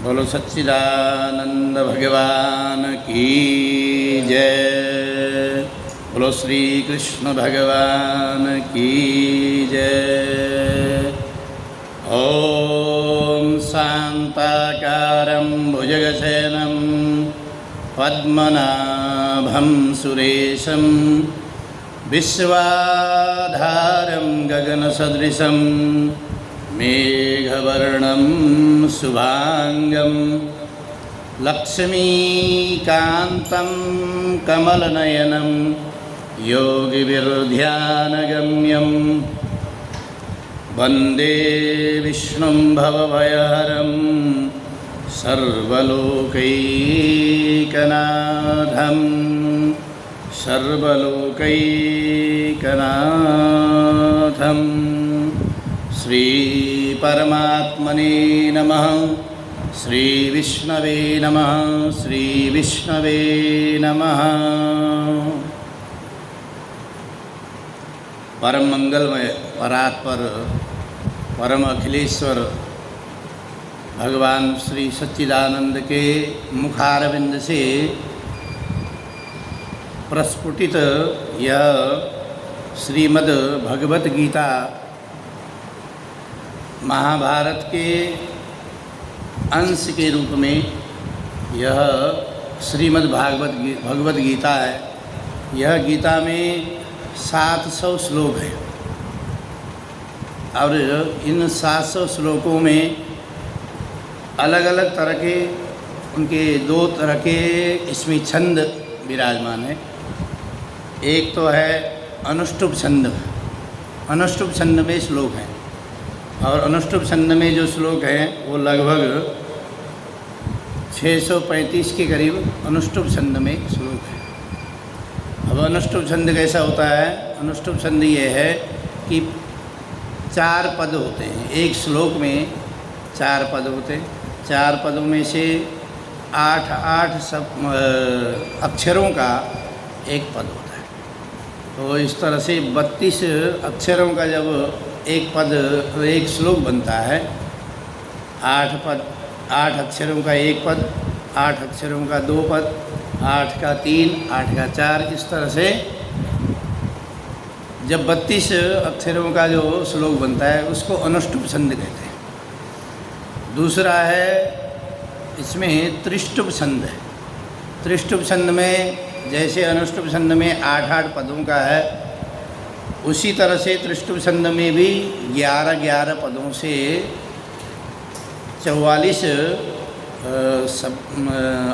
बोलो सच्चिदानंद भगवान की जय। बोलो श्री कृष्ण भगवान की जय। ओम शांताकारं भुजगशयनं पद्मनाभं सुरेशं विश्वाधारं गगनसदृशं मेघवर्णं शुभांगं लक्ष्मीकान्तं कमलनयनं योगिभिर्ध्यानगम्यं वन्दे विष्णुं भवभयहरं सर्वलोकैकनाथं सर्वलोकैकनाथं। श्री परमात्मने नमः। श्री विष्णवे नमः। श्री विष्णवे नमः। परम मंगलमय परात्पर परम अखिलेश्वर भगवान श्री सच्चिदानंद के मुखारविंद से प्रस्फुटित यह श्रीमद् भगवत गीता महाभारत के अंश के रूप में यह श्रीमद् भगवत गीता है। यह गीता में 700 श्लोक है और इन 700 श्लोकों में अलग अलग तरह के उनके 2 तरह के इसमें छंद विराजमान है। एक तो है अनुष्टुप छंद। अनुष्टुप छंद में श्लोक हैं और अनुष्टुप छंद में जो श्लोक हैं वो लगभग 635 के करीब अनुष्टुप छंद में श्लोक है। अब अनुष्टुप छंद कैसा होता है? अनुष्टुप छंद ये है कि 4 पद होते हैं। एक श्लोक में 4 पद होते हैं। 4 पदों में से 8 सब अक्षरों का एक पद होता है। तो इस तरह से 32 अक्षरों का जब एक श्लोक बनता है, 8 अक्षरों का एक पद, 8 अक्षरों का 2 पद, 8 का 3, 8 का 4, इस तरह से जब 32 अक्षरों का जो श्लोक बनता है उसको अनुष्टुप छंद कहते हैं। दूसरा है इसमें त्रिष्टुप छंद है। त्रिष्टुप छंद में जैसे अनुष्टुप छंद में 8 पदों का है, उसी तरह से त्रिष्टुप छंद में भी 11 पदों से 44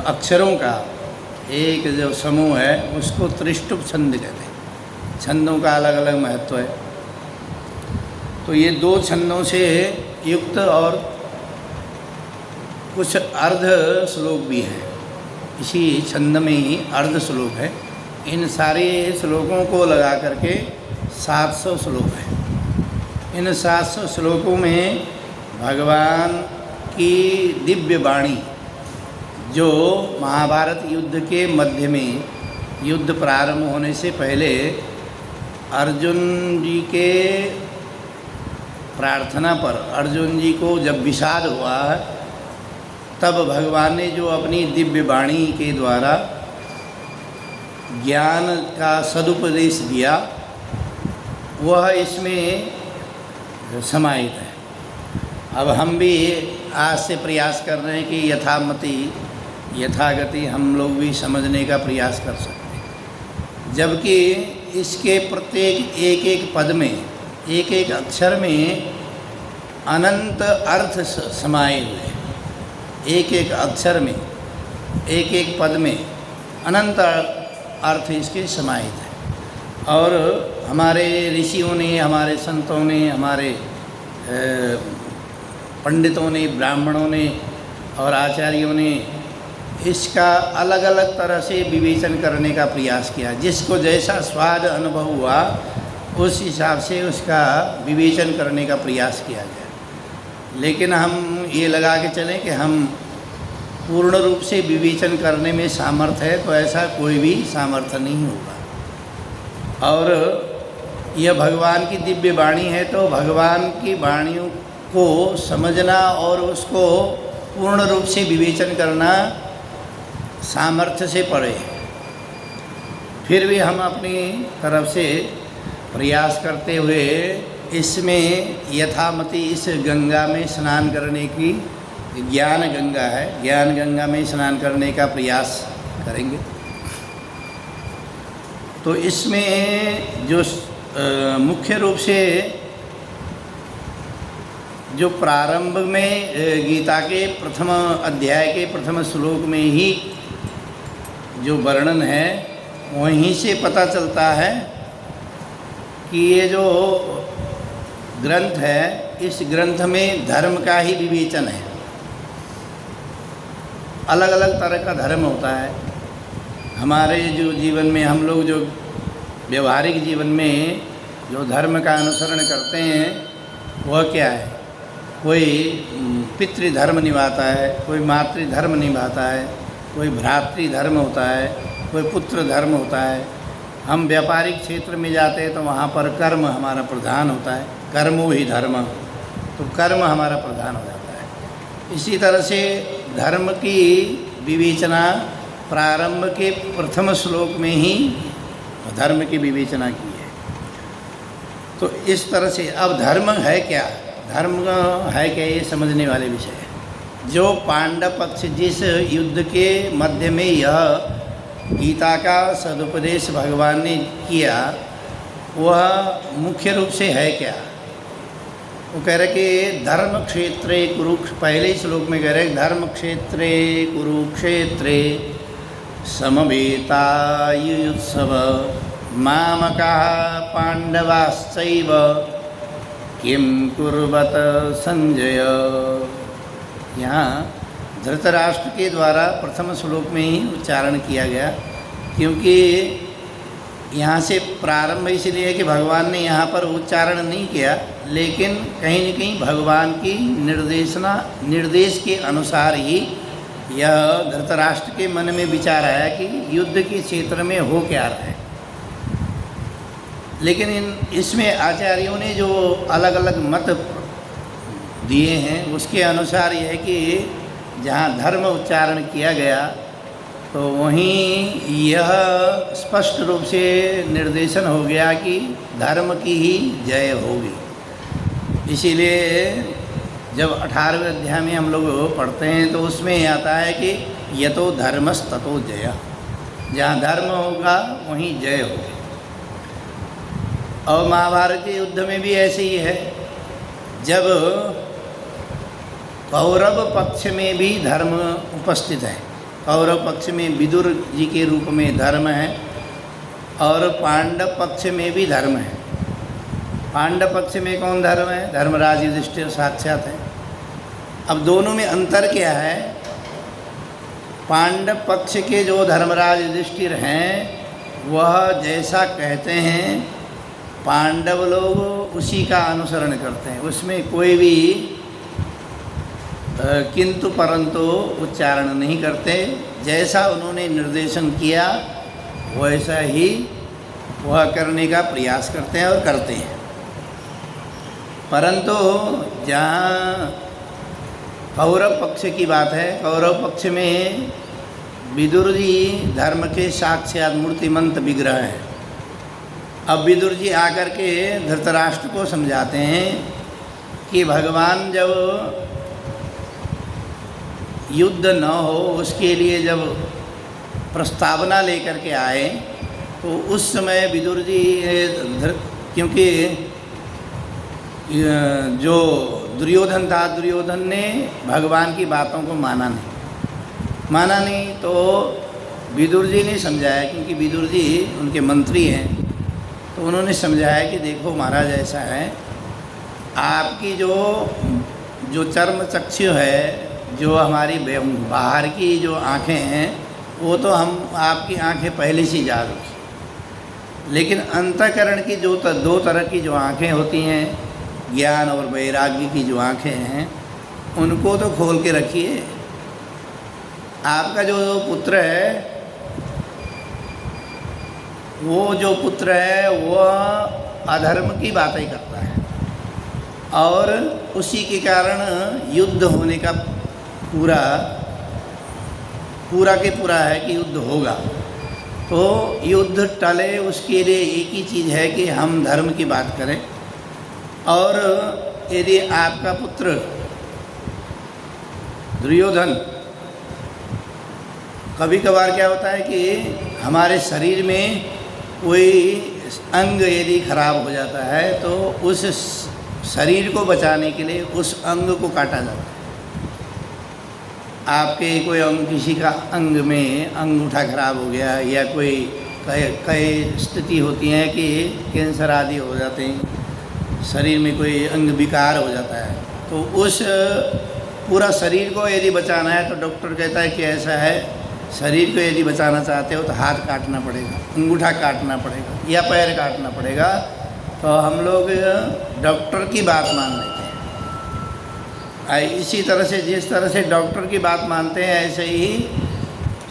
अक्षरों का एक जो समूह है उसको त्रिष्टुप छंद कहते हैं। छंदों का अलग अलग महत्व है। तो ये 2 छंदों से युक्त और कुछ अर्ध श्लोक भी हैं। इसी छंद में ही अर्ध श्लोक है। इन सारे श्लोकों को लगा करके 700 श्लोक है। इन 700 श्लोकों में भगवान की दिव्य वाणी जो महाभारत युद्ध के मध्य में युद्ध प्रारंभ होने से पहले अर्जुन जी के प्रार्थना पर, अर्जुन जी को जब विषाद हुआ तब भगवान ने जो अपनी दिव्य वाणी के द्वारा ज्ञान का सदुपदेश दिया वह इसमें समाहित है। अब हम भी आज से प्रयास कर रहे हैं कि यथामति यथागति हम लोग भी समझने का प्रयास कर सकते हैं, जबकि इसके प्रत्येक एक पद में, एक अक्षर में अनंत अर्थ समाये हुए हैं। एक अक्षर में, एक पद में अनंत अर्थ इसके समाहित है। और हमारे ऋषियों ने, हमारे संतों ने, हमारे पंडितों ने, ब्राह्मणों ने और आचार्यों ने इसका अलग अलग तरह से विवेचन करने का प्रयास किया। जिसको जैसा स्वाद अनुभव हुआ उस हिसाब से उसका विवेचन करने का प्रयास किया गया। लेकिन हम ये लगा के चलें कि हम पूर्ण रूप से विवेचन करने में सामर्थ्य है, तो ऐसा कोई भी सामर्थ्य नहीं होगा। और यह भगवान की दिव्य वाणी है, तो भगवान की वाणियों को समझना और उसको पूर्ण रूप से विवेचन करना सामर्थ्य से परे। फिर भी हम अपनी तरफ से प्रयास करते हुए इसमें यथामति इस गंगा में स्नान करने की, ज्ञान गंगा है, ज्ञान गंगा में स्नान करने का प्रयास करेंगे। तो इसमें जो मुख्य रूप से जो प्रारंभ में गीता के प्रथम अध्याय के प्रथम श्लोक में ही जो वर्णन है, वहीं से पता चलता है कि ये जो ग्रंथ है, इस ग्रंथ में धर्म का ही विवेचन है। अलग अलग तरह का धर्म होता है। हमारे जो जीवन में हम लोग जो व्यवहारिक जीवन में जो धर्म का अनुसरण करते हैं, वह क्या है? कोई पितृधर्म निभाता है, कोई मातृधर्म निभाता है, कोई भ्रातृधर्म होता है, कोई पुत्र धर्म होता है। हम व्यापारिक क्षेत्र में जाते हैं तो वहाँ पर कर्म हमारा प्रधान होता है, कर्मो ही धर्म, तो कर्म हमारा प्रधान हो जाता है। इसी तरह से धर्म की विवेचना प्रारंभ के प्रथम श्लोक में ही धर्म की विवेचना की है। तो इस तरह से अब धर्म है क्या, धर्म है क्या, ये समझने वाले विषय है। जो पांडव पक्ष जिस युद्ध के मध्य में यह गीता का सदुपदेश भगवान ने किया, वह मुख्य रूप से है क्या? वो कह रहे कि धर्म क्षेत्रे पहले श्लोक में कह रहे धर्म क्षेत्रे कुरुक्षेत्रे समवेतायुत्सव मामकाः पांडवाश्चैव किं कुर्वत संजय। यहाँ धृतराष्ट्र के द्वारा प्रथम श्लोक में ही उच्चारण किया गया, क्योंकि यहाँ से प्रारंभ इसलिए है कि भगवान ने यहाँ पर उच्चारण नहीं किया, लेकिन कहीं न कहीं भगवान की निर्देश के अनुसार ही यह धृतराष्ट्र के मन में विचार आया कि युद्ध के क्षेत्र में हो क्या रहा है। लेकिन इसमें आचार्यों ने जो अलग अलग मत दिए हैं, उसके अनुसार यह है कि जहाँ धर्म उच्चारण किया गया तो वहीं यह स्पष्ट रूप से निर्देशन हो गया कि धर्म की ही जय होगी। इसीलिए जब 18वें अध्याय में हम लोग पढ़ते हैं तो उसमें आता है कि यतो धर्मस्ततो जय, जहाँ धर्म होगा वहीं जय होगी। और महाभारत के युद्ध में भी ऐसे ही है। जब कौरव पक्ष में भी धर्म उपस्थित है, कौरव पक्ष में विदुर जी के रूप में धर्म है और पांडव पक्ष में भी धर्म है। पांडव पक्ष में कौन धर्म है? धर्मराज युधिष्ठिर साक्षात है। अब दोनों में अंतर क्या है? पांडव पक्ष के जो धर्मराज युधिष्ठिर हैं, वह जैसा कहते हैं पांडव लोग उसी का अनुसरण करते हैं, उसमें कोई भी किंतु परंतु उच्चारण नहीं करते। जैसा उन्होंने निर्देशन किया वैसा ही वह करने का प्रयास करते हैं और करते हैं। परंतु जहाँ कौरव पक्ष की बात है, कौरव पक्ष में विदुर जी धर्म के साक्षात मूर्तिमंत विग्रह हैं। अब विदुर जी आकर के धृतराष्ट्र को समझाते हैं कि भगवान जब युद्ध न हो उसके लिए जब प्रस्तावना लेकर के आए तो उस समय विदुर जी, क्योंकि जो दुर्योधन था, दुर्योधन ने भगवान की बातों को माना नहीं, तो विदुर जी ने समझाया, क्योंकि विदुर जी उनके मंत्री हैं, तो उन्होंने समझाया कि देखो महाराज ऐसा है, आपकी जो चर्म चक्षु है, जो हमारी बाहर की जो आँखें हैं, वो तो हम आपकी आँखें पहले से जाग रखी, लेकिन अंतःकरण की जो दो तरह की जो आँखें होती हैं, ज्ञान और वैराग्य की जो आँखें हैं, उनको तो खोल के रखिए। आपका जो पुत्र है, वो जो पुत्र है वह अधर्म की बातें करता है और उसी के कारण युद्ध होने का पूरा के पूरा है कि युद्ध होगा। तो युद्ध टले उसके लिए एक ही चीज़ है कि हम धर्म की बात करें। और यदि आपका पुत्र दुर्योधन, कभी कभार क्या होता है कि हमारे शरीर में कोई अंग यदि खराब हो जाता है तो उस शरीर को बचाने के लिए उस अंग को काटा जाता है। आपके कोई अंग, किसी का अंग में अंगूठा खराब हो गया या कोई कई स्थिति होती हैं कि कैंसर आदि हो जाते हैं, शरीर में कोई अंग विकार हो जाता है, तो उस पूरा शरीर को यदि बचाना है तो डॉक्टर कहता है कि ऐसा है, शरीर को यदि बचाना चाहते हो तो हाथ काटना पड़ेगा, अंगूठा काटना पड़ेगा या पैर काटना पड़ेगा। तो हम लोग डॉक्टर की बात मान लेते हैं। इसी तरह से, जिस तरह से डॉक्टर की बात मानते हैं, ऐसे ही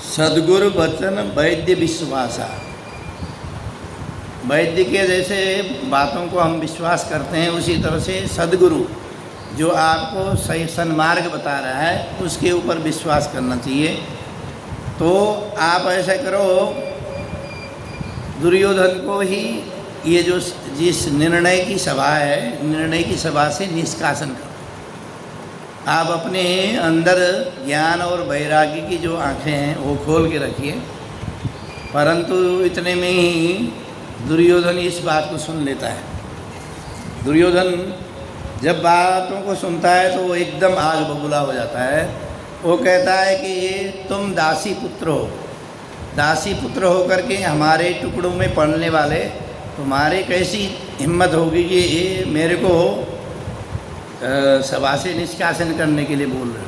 सद्गुरु वचन वैद्य विश्वासा, वैद्य के जैसे बातों को हम विश्वास करते हैं, उसी तरह से सद्गुरु जो आपको सही सन्मार्ग बता रहा है उसके ऊपर विश्वास करना चाहिए। तो आप ऐसा करो, दुर्योधन को ही ये जो जिस निर्णय की सभा है, निर्णय की सभा से निष्कासन करो। आप अपने अंदर ज्ञान और वैराग्य की जो आँखें हैं वो खोल के रखिए। परंतु इतने में ही दुर्योधन इस बात को सुन लेता है। दुर्योधन जब बातों को सुनता है तो वो एकदम आग बबूला हो जाता है। वो कहता है कि तुम दासी पुत्र हो, दासी पुत्र होकर के हमारे टुकड़ों में पड़ने वाले, तुम्हारे कैसी हिम्मत होगी कि ये मेरे को सभा से निष्कासन करने के लिए बोल रहे हो,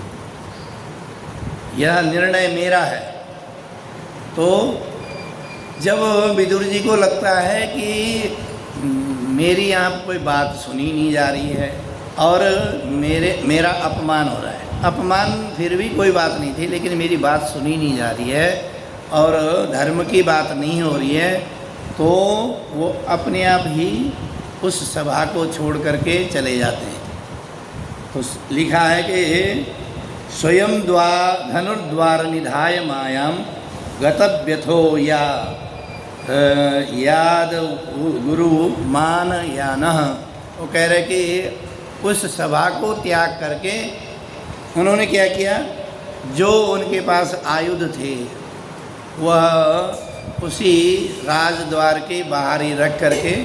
यह निर्णय मेरा है। तो जब विदुर जी को लगता है कि मेरी यहाँ कोई बात सुनी नहीं जा रही है और मेरा अपमान हो रहा है, अपमान फिर भी कोई बात नहीं थी, लेकिन मेरी बात सुनी नहीं जा रही है और धर्म की बात नहीं हो रही है, तो वो अपने आप ही उस सभा को छोड़ करके चले जाते हैं। तो लिखा है कि स्वयं धनुर्द्वार निधाय मायाम गतव्यथो या याद गुरु मान या न। वो कह रहे कि उस सभा को त्याग करके उन्होंने क्या किया, जो उनके पास आयुध थे वह उसी राजद्वार के बाहर ही रख करके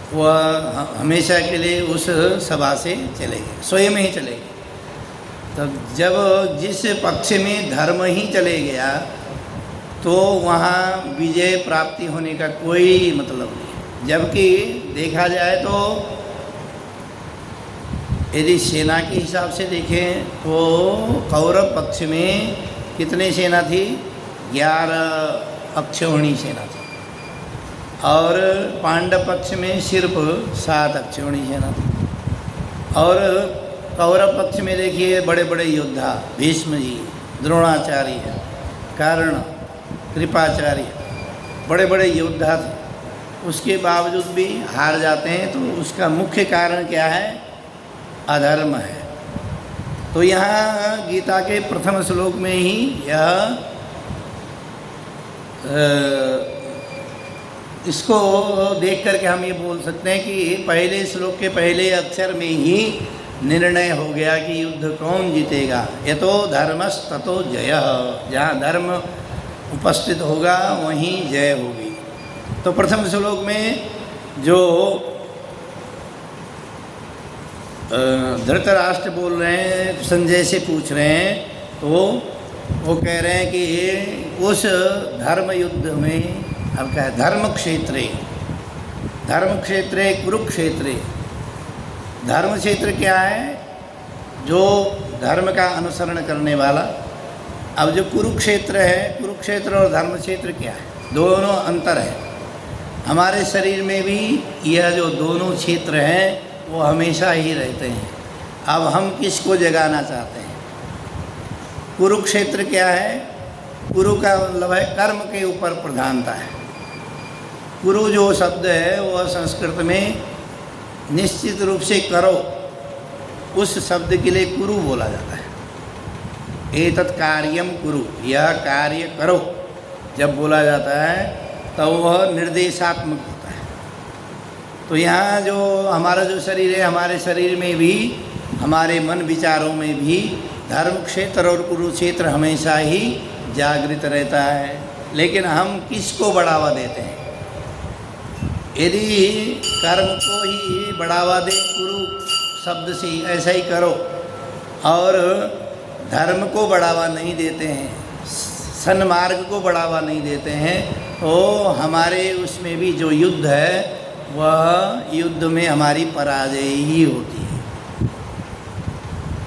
वह हमेशा के लिए उस सभा से चले गए, स्वयं ही चले गए। तब जब जिस पक्ष में धर्म ही चले गया तो वहाँ विजय प्राप्ति होने का कोई मतलब नहीं। जबकि देखा जाए तो यदि सेना के हिसाब से देखें तो कौरव पक्ष में कितने सेना थी, 11 अक्षौहिणी सेना थी, और पांडव पक्ष में सिर्फ 7 अक्षौहिणी सेना थी। और कौरव पक्ष में देखिए बड़े बड़े योद्धा, भीष्म जी, द्रोणाचार्य, कर्ण, कृपाचार्य, बड़े बड़े योद्धा थे, उसके बावजूद भी हार जाते हैं। तो उसका मुख्य कारण क्या है, अधर्म है। तो यहाँ गीता के प्रथम श्लोक में ही यह इसको देख करके हम ये बोल सकते हैं कि पहले श्लोक के पहले अक्षर में ही निर्णय हो गया कि युद्ध कौन जीतेगा। यतो धर्मस् ततो जयः, जहाँ धर्म उपस्थित होगा वहीं जय होगी। तो प्रथम श्लोक में जो धृतराष्ट्र बोल रहे हैं, संजय से पूछ रहे हैं, तो वो कह रहे हैं कि उस धर्म युद्ध में, अब क्या है, धर्म क्षेत्रे कुरुक्षेत्रे। धर्म क्षेत्र क्या है, जो धर्म का अनुसरण करने वाला। अब जो कुरुक्षेत्र है, कुरुक्षेत्र और धर्म क्षेत्र क्या है, दोनों अंतर है। हमारे शरीर में भी यह जो दोनों क्षेत्र हैं वो हमेशा ही रहते हैं। अब हम किसको जगाना चाहते हैं। कुरुक्षेत्र क्या है, कुरु का मतलब है कर्म के ऊपर प्रधानता है। कुरु जो शब्द है वह संस्कृत में निश्चित रूप से करो, उस शब्द के लिए कुरु बोला जाता है। एतत् कार्यम कुरु, यह कार्य करो जब बोला जाता है तो वह निर्देशात्मक होता है। तो यहाँ जो हमारा जो शरीर है, हमारे शरीर में भी, हमारे मन विचारों में भी धर्म क्षेत्र और कुरुक्षेत्र हमेशा ही जागृत रहता है। लेकिन हम किसको बढ़ावा देते हैं? यदि कर्म को ही बढ़ावा दें कुरु शब्द से, ऐसा ही करो, और धर्म को बढ़ावा नहीं देते हैं, सन्मार्ग को बढ़ावा नहीं देते हैं, तो हमारे उसमें भी जो युद्ध है वह युद्ध में हमारी पराजय ही होती है।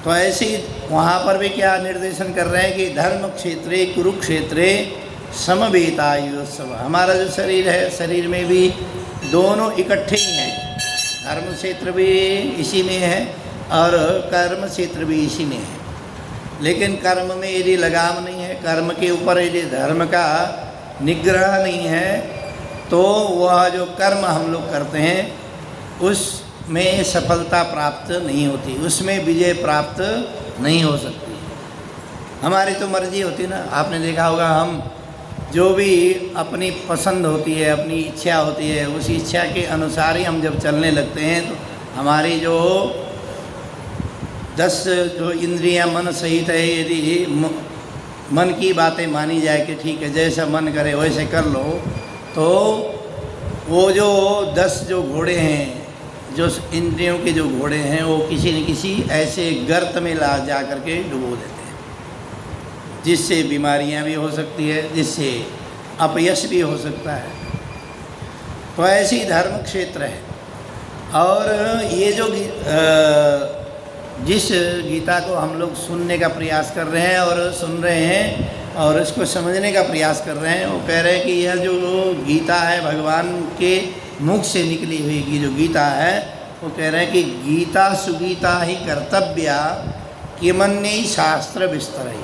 तो ऐसे ही वहाँ पर भी क्या निर्देशन कर रहे हैं कि धर्म क्षेत्रे कुरुक्षेत्रे समवेतायुत्सव। हमारा जो शरीर है, शरीर में भी दोनों इकट्ठे ही हैं, धर्म क्षेत्र भी इसी में है और कर्म क्षेत्र भी इसी में है। लेकिन कर्म में यदि लगाम नहीं है, कर्म के ऊपर यदि धर्म का निग्रह नहीं है, तो वह जो कर्म हम लोग करते हैं उसमें सफलता प्राप्त नहीं होती, उसमें विजय प्राप्त नहीं हो सकती। हमारी तो मर्जी होती ना, आपने देखा होगा, हम जो भी अपनी पसंद होती है, अपनी इच्छा होती है, उस इच्छा के अनुसार ही हम जब चलने लगते हैं तो हमारी जो 10 जो इंद्रियां मन सहित है, यदि मन की बातें मानी जाए कि ठीक है जैसा मन करे वैसे कर लो, तो वो जो 10 जो घोड़े हैं, जो इंद्रियों के जो घोड़े हैं, वो किसी न किसी ऐसे गर्त में ला जा कर के डुबो देते हैं, जिससे बीमारियां भी हो सकती है, जिससे अपयश भी हो सकता है। तो ऐसे ही धर्म क्षेत्र है। और ये जो जिस गीता को हम लोग सुनने का प्रयास कर रहे हैं और सुन रहे हैं और इसको समझने का प्रयास कर रहे हैं, वो कह रहे हैं कि यह जो गीता है भगवान के मुख से निकली हुई जो गीता है, वो कह रहे हैं कि गीता सुगीता ही कर्तव्या किमन्य शास्त्र विस्तर है।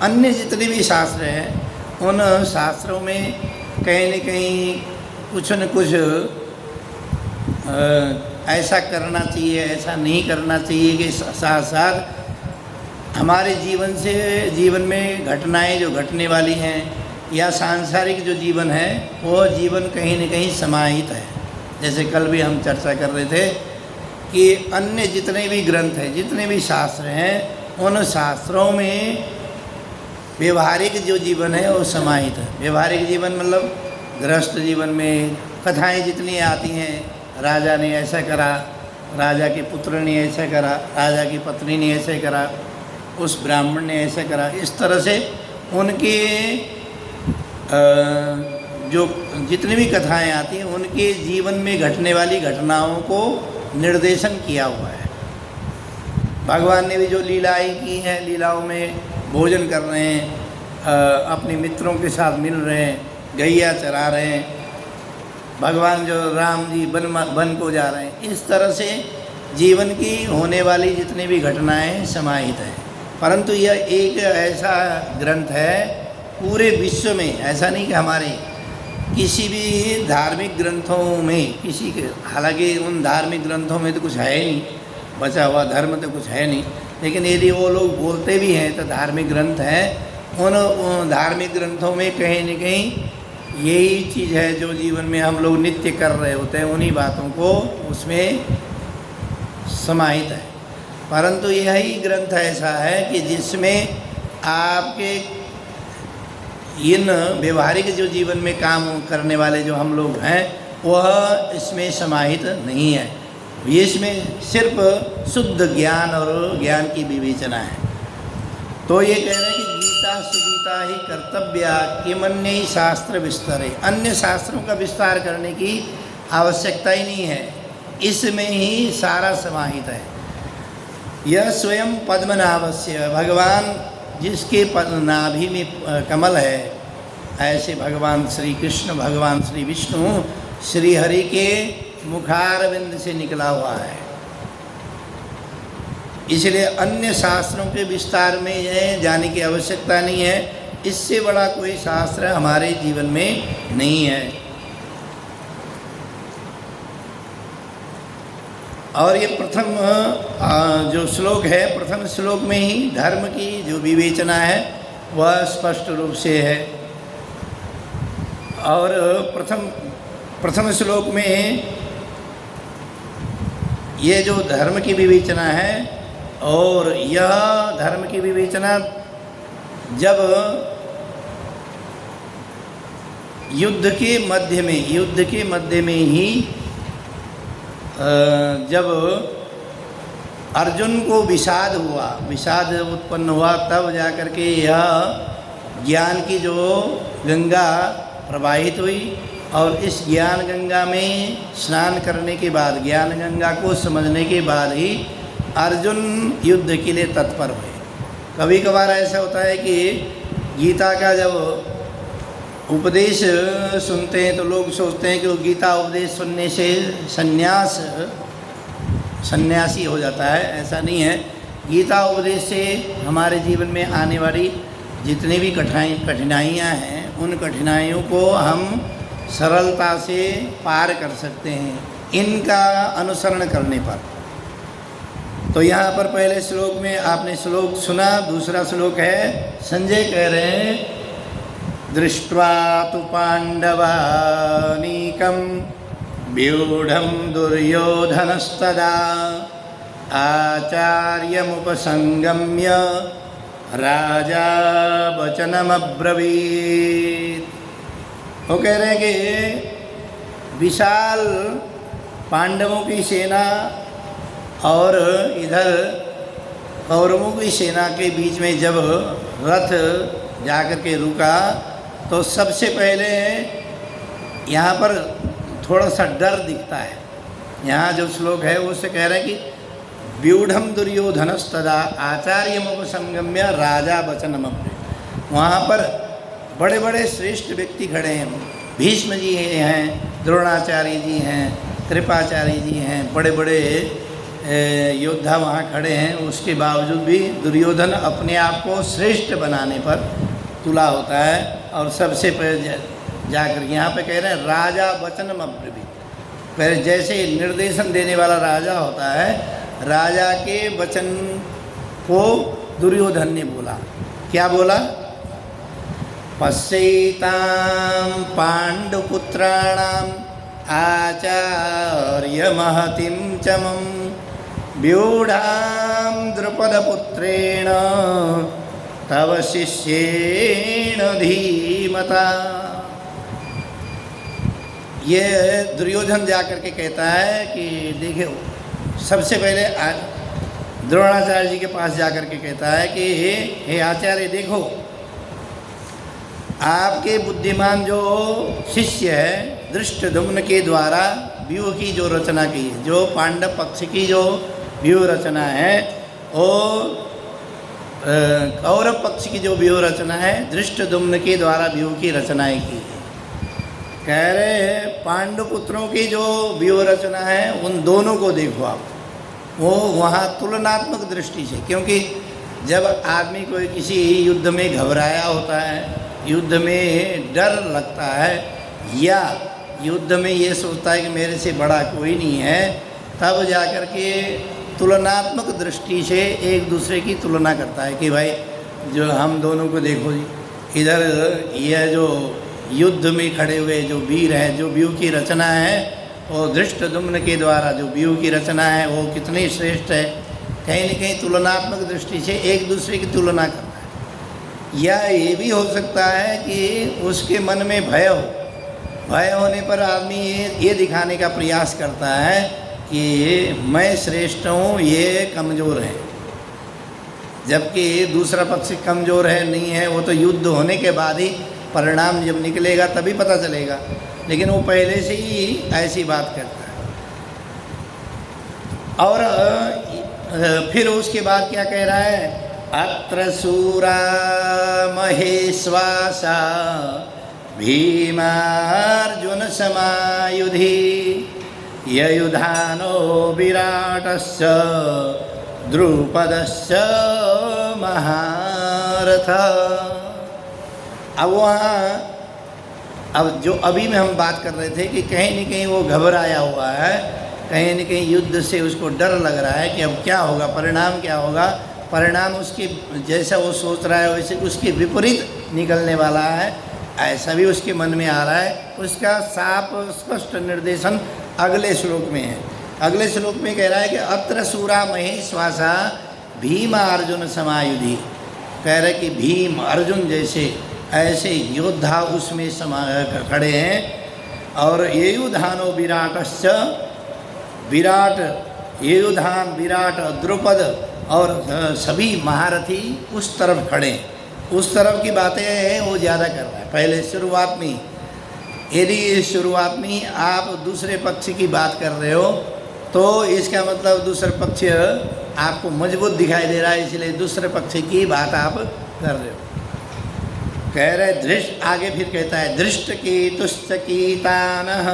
अन्य जितने भी शास्त्र हैं उन शास्त्रों में कहीं न कहीं कुछ न कुछ ऐसा करना चाहिए, ऐसा नहीं करना चाहिए, कि साथ साथ हमारे जीवन में घटनाएं जो घटने वाली हैं या सांसारिक जो जीवन है वो जीवन कहीं न कहीं समाहित है। जैसे कल भी हम चर्चा कर रहे थे कि अन्य जितने भी ग्रंथ हैं, जितने भी शास्त्र हैं, उन शास्त्रों में व्यवहारिक जो जीवन है वो समाहित है। व्यवहारिक जीवन मतलब गृहस्थ जीवन में कथाएं जितनी आती हैं, राजा ने ऐसा करा, राजा के पुत्र ने ऐसा करा, राजा की पत्नी ने ऐसा करा, उस ब्राह्मण ने ऐसा करा, इस तरह से उनके जो जितनी भी कथाएं आती हैं उनके जीवन में घटने वाली घटनाओं को निर्देशन किया हुआ है। भगवान ने भी जो लीलाएं की हैं, लीलाओं में भोजन कर रहे हैं, अपने मित्रों के साथ मिल रहे हैं, गैया चरा रहे हैं, भगवान जो राम जी वन को जा रहे हैं, इस तरह से जीवन की होने वाली जितनी भी घटनाएं समाहित हैं। परंतु यह एक ऐसा ग्रंथ है पूरे विश्व में, ऐसा नहीं कि हमारे किसी भी धार्मिक ग्रंथों में किसी के, हालांकि उन धार्मिक ग्रंथों में तो कुछ है नहीं, बचा हुआ धर्म तो कुछ है नहीं, लेकिन यदि वो लोग बोलते भी हैं तो धार्मिक ग्रंथ हैं, उन धार्मिक ग्रंथों में कहीं न कहीं यही चीज़ है जो जीवन में हम लोग नित्य कर रहे होते हैं, उन्हीं बातों को उसमें समाहित है। परंतु यही ग्रंथ ऐसा है कि जिसमें आपके इन व्यवहारिक जो जीवन में काम करने वाले जो हम लोग हैं वह इसमें समाहित नहीं है। ये इसमें सिर्फ शुद्ध ज्ञान और ज्ञान की विवेचना है। तो ये कह रहे हैं कि गीता सुगीता ही कर्तव्या किमन्य शास्त्र विस्तर है। अन्य शास्त्रों का विस्तार करने की आवश्यकता ही नहीं है, इसमें ही सारा समाहित है। यह स्वयं पद्मनाभस्य, भगवान जिसके नाभि में कमल है, ऐसे भगवान श्री कृष्ण, भगवान श्री विष्णु श्री हरि के मुखारविंद से निकला हुआ है। इसलिए अन्य शास्त्रों के विस्तार में जाने की आवश्यकता नहीं है, इससे बड़ा कोई शास्त्र हमारे जीवन में नहीं है। और ये प्रथम जो श्लोक है, प्रथम श्लोक में ही धर्म की जो विवेचना है वह स्पष्ट रूप से है। और प्रथम श्लोक में ये जो धर्म की विवेचना है, और यह धर्म की विवेचना जब युद्ध के मध्य में ही जब अर्जुन को विषाद उत्पन्न हुआ, तब जाकर के यह ज्ञान की जो गंगा प्रवाहित हुई। और इस ज्ञान गंगा में स्नान करने के बाद, ज्ञान गंगा को समझने के बाद ही अर्जुन युद्ध के लिए तत्पर हुए। कभी कभार ऐसा होता है कि गीता का जब उपदेश सुनते हैं तो लोग सोचते हैं कि वो गीता उपदेश सुनने से सन्यासी हो जाता है। ऐसा नहीं है। गीता उपदेश से हमारे जीवन में आने वाली जितनी भी कठिनाइयाँ हैं, उन कठिनाइयों को हम सरलता से पार कर सकते हैं इनका अनुसरण करने पर। तो यहाँ पर पहले श्लोक में आपने श्लोक सुना। दूसरा श्लोक है, संजय कह रहे हैं, दृष्ट्वा तु पाण्डवानीकं व्यूढं दुर्योधनस्तदा आचार्यमुपसंगम्य राजा वचनमब्रवीत्। वो कह रहे हैं कि विशाल पांडवों की सेना और इधर कौरवों की सेना के बीच में जब रथ जाकर के रुका, तो सबसे पहले यहाँ पर थोड़ा सा डर दिखता है। यहाँ जो श्लोक है उससे कह रहे हैं कि व्यूढ़म दुर्योधनस्तदा आचार्यमुपसंगम्य राजा वचनमब्रवीत्। वहाँ पर बड़े बड़े श्रेष्ठ व्यक्ति खड़े हैं। भीष्म जी हैं, द्रोणाचार्य जी हैं, कृपाचार्य जी हैं, बड़े बड़े योद्धा वहाँ खड़े हैं। उसके बावजूद भी दुर्योधन अपने आप को श्रेष्ठ बनाने पर तुला होता है। और सबसे पहले जाकर यहाँ पे कह रहे हैं राजा वचनमब्रवीत्। पहले जैसे निर्देशन देने वाला राजा होता है, राजा के वचन को दुर्योधन ने बोला। क्या बोला? पश्यैतां पाण्डुपुत्राणाम् आचार्य महतिं चमं व्यूढां द्रुपदपुत्रेण तव शिष्येण धीमता। ये दुर्योधन जाकर के कहता है कि देखिए, सबसे पहले द्रोणाचार्य जी के पास जाकर के कहता है कि हे आचार्य, देखो आपके बुद्धिमान जो शिष्य है धृष्टद्युम्न के द्वारा व्यूह की जो रचना की है, जो पांडव पक्ष की जो व्यूह रचना है, वो कौरव पक्ष की जो व्यूह रचना है धृष्टद्युम्न के द्वारा व्यूह की रचनाएं की है। कह रहे हैं पांडु पुत्रों की जो व्यूह रचना है उन दोनों को देखो आप। वो वहाँ तुलनात्मक दृष्टि से, क्योंकि जब आदमी कोई किसी युद्ध में घबराया होता है, युद्ध में डर लगता है, या युद्ध में ये सोचता है कि मेरे से बड़ा कोई नहीं है, तब जाकर के तुलनात्मक दृष्टि से एक दूसरे की तुलना करता है कि भाई जो हम दोनों को देखो जी, इधर यह जो युद्ध में खड़े हुए जो वीर हैं, जो व्यूह की रचना है, और धृष्टद्युम्न के द्वारा जो व्यूह की रचना है वो कितनी श्रेष्ठ है। कहीं न कहीं तुलनात्मक दृष्टि से एक दूसरे की तुलना करता है। या ये भी हो सकता है कि उसके मन में भय हो, भय होने पर आदमी ये दिखाने का प्रयास करता है कि मैं श्रेष्ठ हूँ, ये कमज़ोर है, जबकि दूसरा पक्ष कमज़ोर है नहीं है, वो तो युद्ध होने के बाद ही परिणाम जब निकलेगा तभी पता चलेगा, लेकिन वो पहले से ही ऐसी बात करता है। और फिर उसके बाद क्या कह रहा है? अत्र शूरा महेश्वासा भीमार्जुन समायुधि ययुधानो विराटस्य द्रुपदस्य महारथ। अब वहाँ अब जो अभी में हम बात कर रहे थे कि कहीं न कहीं वो घबराया हुआ है, कहीं न कहीं युद्ध से उसको डर लग रहा है कि अब क्या होगा, परिणाम क्या होगा। परिणाम उसके जैसा वो सोच रहा है वैसे उसके विपरीत निकलने वाला है, ऐसा भी उसके मन में आ रहा है। उसका साफ स्पष्ट निर्देशन अगले श्लोक में है। अगले श्लोक में कह रहा है कि अत्र सूरा महेश्वासा भीम अर्जुन समायुधि। कह रहे कि भीम अर्जुन जैसे ऐसे योद्धा उसमें खड़े हैं। और येयुधानो विराटश्च, विराट येयुधान विराट द्रुपद और सभी महारथी उस तरफ खड़े हैं। उस तरफ की बातें हैं वो ज़्यादा कर रहा है। पहले शुरुआत में, यदि शुरुआत में आप दूसरे पक्ष की बात कर रहे हो तो इसका मतलब दूसरा पक्ष आपको मजबूत दिखाई दे रहा है, इसलिए दूसरे पक्ष की बात आप कर रहे हो। कह रहे दृष्ट, आगे फिर कहता है दृष्ट केतुश्च कीतानः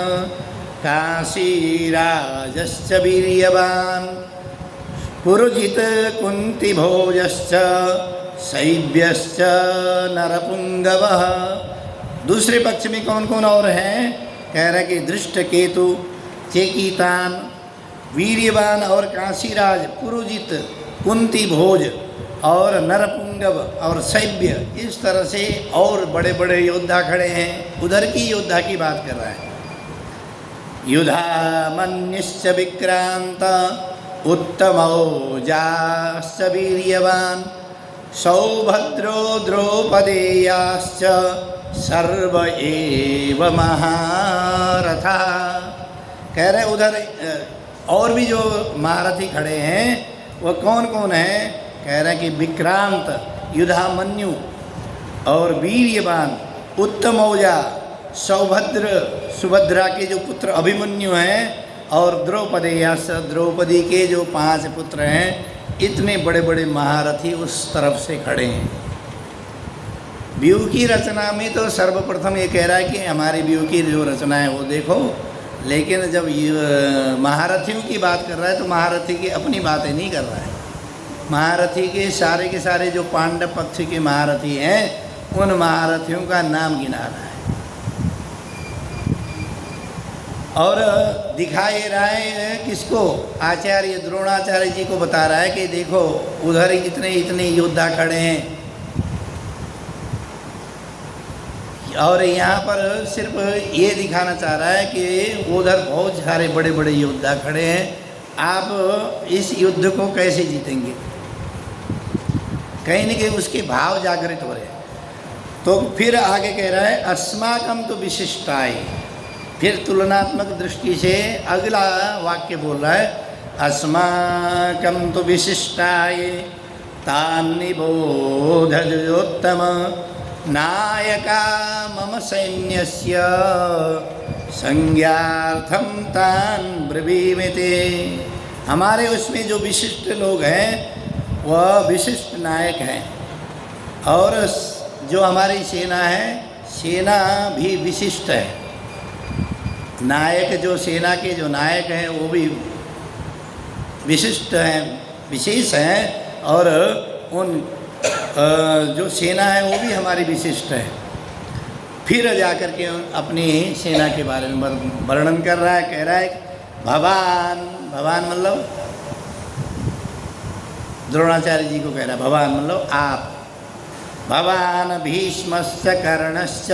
काशीराजश्च वीर्यवान् पुरुजित कुन्तिभोजश्च शैब्यश्च नरपुंगवः। दूसरे पक्ष में कौन कौन और हैं? कह रहे कि दृष्ट केतु, चेकीतान, वीर्यवान और काशीराज, पुरुजित, कुंती भोज और नरपुंगव और शैब्य, इस तरह से और बड़े बड़े योद्धा खड़े हैं। उधर की योद्धा की बात कर रहा है। युधामन्युश्च विक्रांत उत्तमौजाश्च वीर्यवान सौभद्रो द्रौपदेयाश्च सर्व एव महारथा। कह रहे उधर और भी जो महारथी खड़े हैं वो कौन कौन हैं? कह रहे हैं कि विक्रांत, युधामन्यु और वीर्यवान, उत्तमौजा, सौभद्र, सुभद्रा के जो पुत्र अभिमन्यु हैं, और द्रौपदेयाश्च, द्रौपदी के जो 5 पुत्र हैं। इतने बड़े बड़े महारथी उस तरफ से खड़े हैं। व्यूह की रचना में तो सर्वप्रथम ये कह रहा है कि हमारी व्यूह की जो रचना है वो देखो, लेकिन जब ये महारथियों की बात कर रहा है तो महारथी की अपनी बातें नहीं कर रहा है। महारथी के सारे जो पांडव पक्ष के महारथी हैं उन महारथियों का नाम गिना रहा है और दिखाई रहा है किसको? आचार्य द्रोणाचार्य जी को बता रहा है कि देखो उधर इतने इतने योद्धा खड़े हैं और यहाँ पर सिर्फ ये दिखाना चाह रहा है कि उधर बहुत सारे बड़े बड़े योद्धा खड़े हैं, आप इस युद्ध को कैसे जीतेंगे? कहीं न कहीं उसके भाव जागृत हो रहे हैं। तो फिर आगे कह रहा है अस्माकं तो विशिष्टाय। फिर तुलनात्मक दृष्टि से अगला वाक्य बोल रहा है अस्माकं तो विशिष्टाय तान्निबोधयोत्तम नायका मम सैन्यस्य संज्ञार्थं तान् ब्रवीमि ते। हमारे उसमें जो विशिष्ट लोग हैं वह विशिष्ट नायक हैं और जो हमारी सेना है, सेना भी विशिष्ट है। नायक जो सेना के जो नायक हैं वो भी विशिष्ट हैं, विशेष हैं और उन जो सेना है वो भी हमारी विशिष्ट है। फिर जाकर के अपनी सेना के बारे में वर्णन कर रहा है। कह रहा है भवान, भवान मतलब द्रोणाचार्य जी को कह रहा है भवान मतलब आप। भवान भीष्मश्च कर्णश्च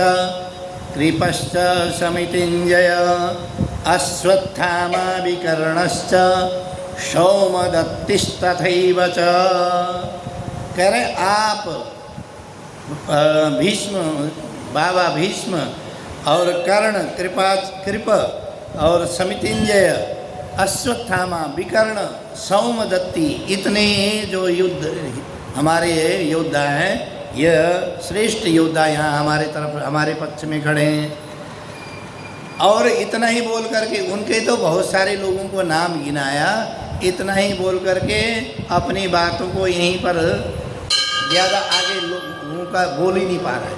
कृपश्च समितिञ्जय अश्वत्थामा विकर्णश्च सौमदत्तिस्तथैव च। कह रहे आप भीष्म, बाबा भीष्म और कर्ण, कृप और समितिञ्जय, अश्वत्थामा, विकर्ण, सौमदत्ति, इतने जो युद्ध हमारे योद्धा हैं, यह श्रेष्ठ योद्धा यहाँ हमारे तरफ, हमारे पक्ष में खड़े हैं। और इतना ही बोल करके उनके तो बहुत सारे लोगों को नाम गिनाया, इतना ही बोल करके अपनी बातों को यहीं पर ज़्यादा आगे लोगों का बोल ही नहीं पा रहा है।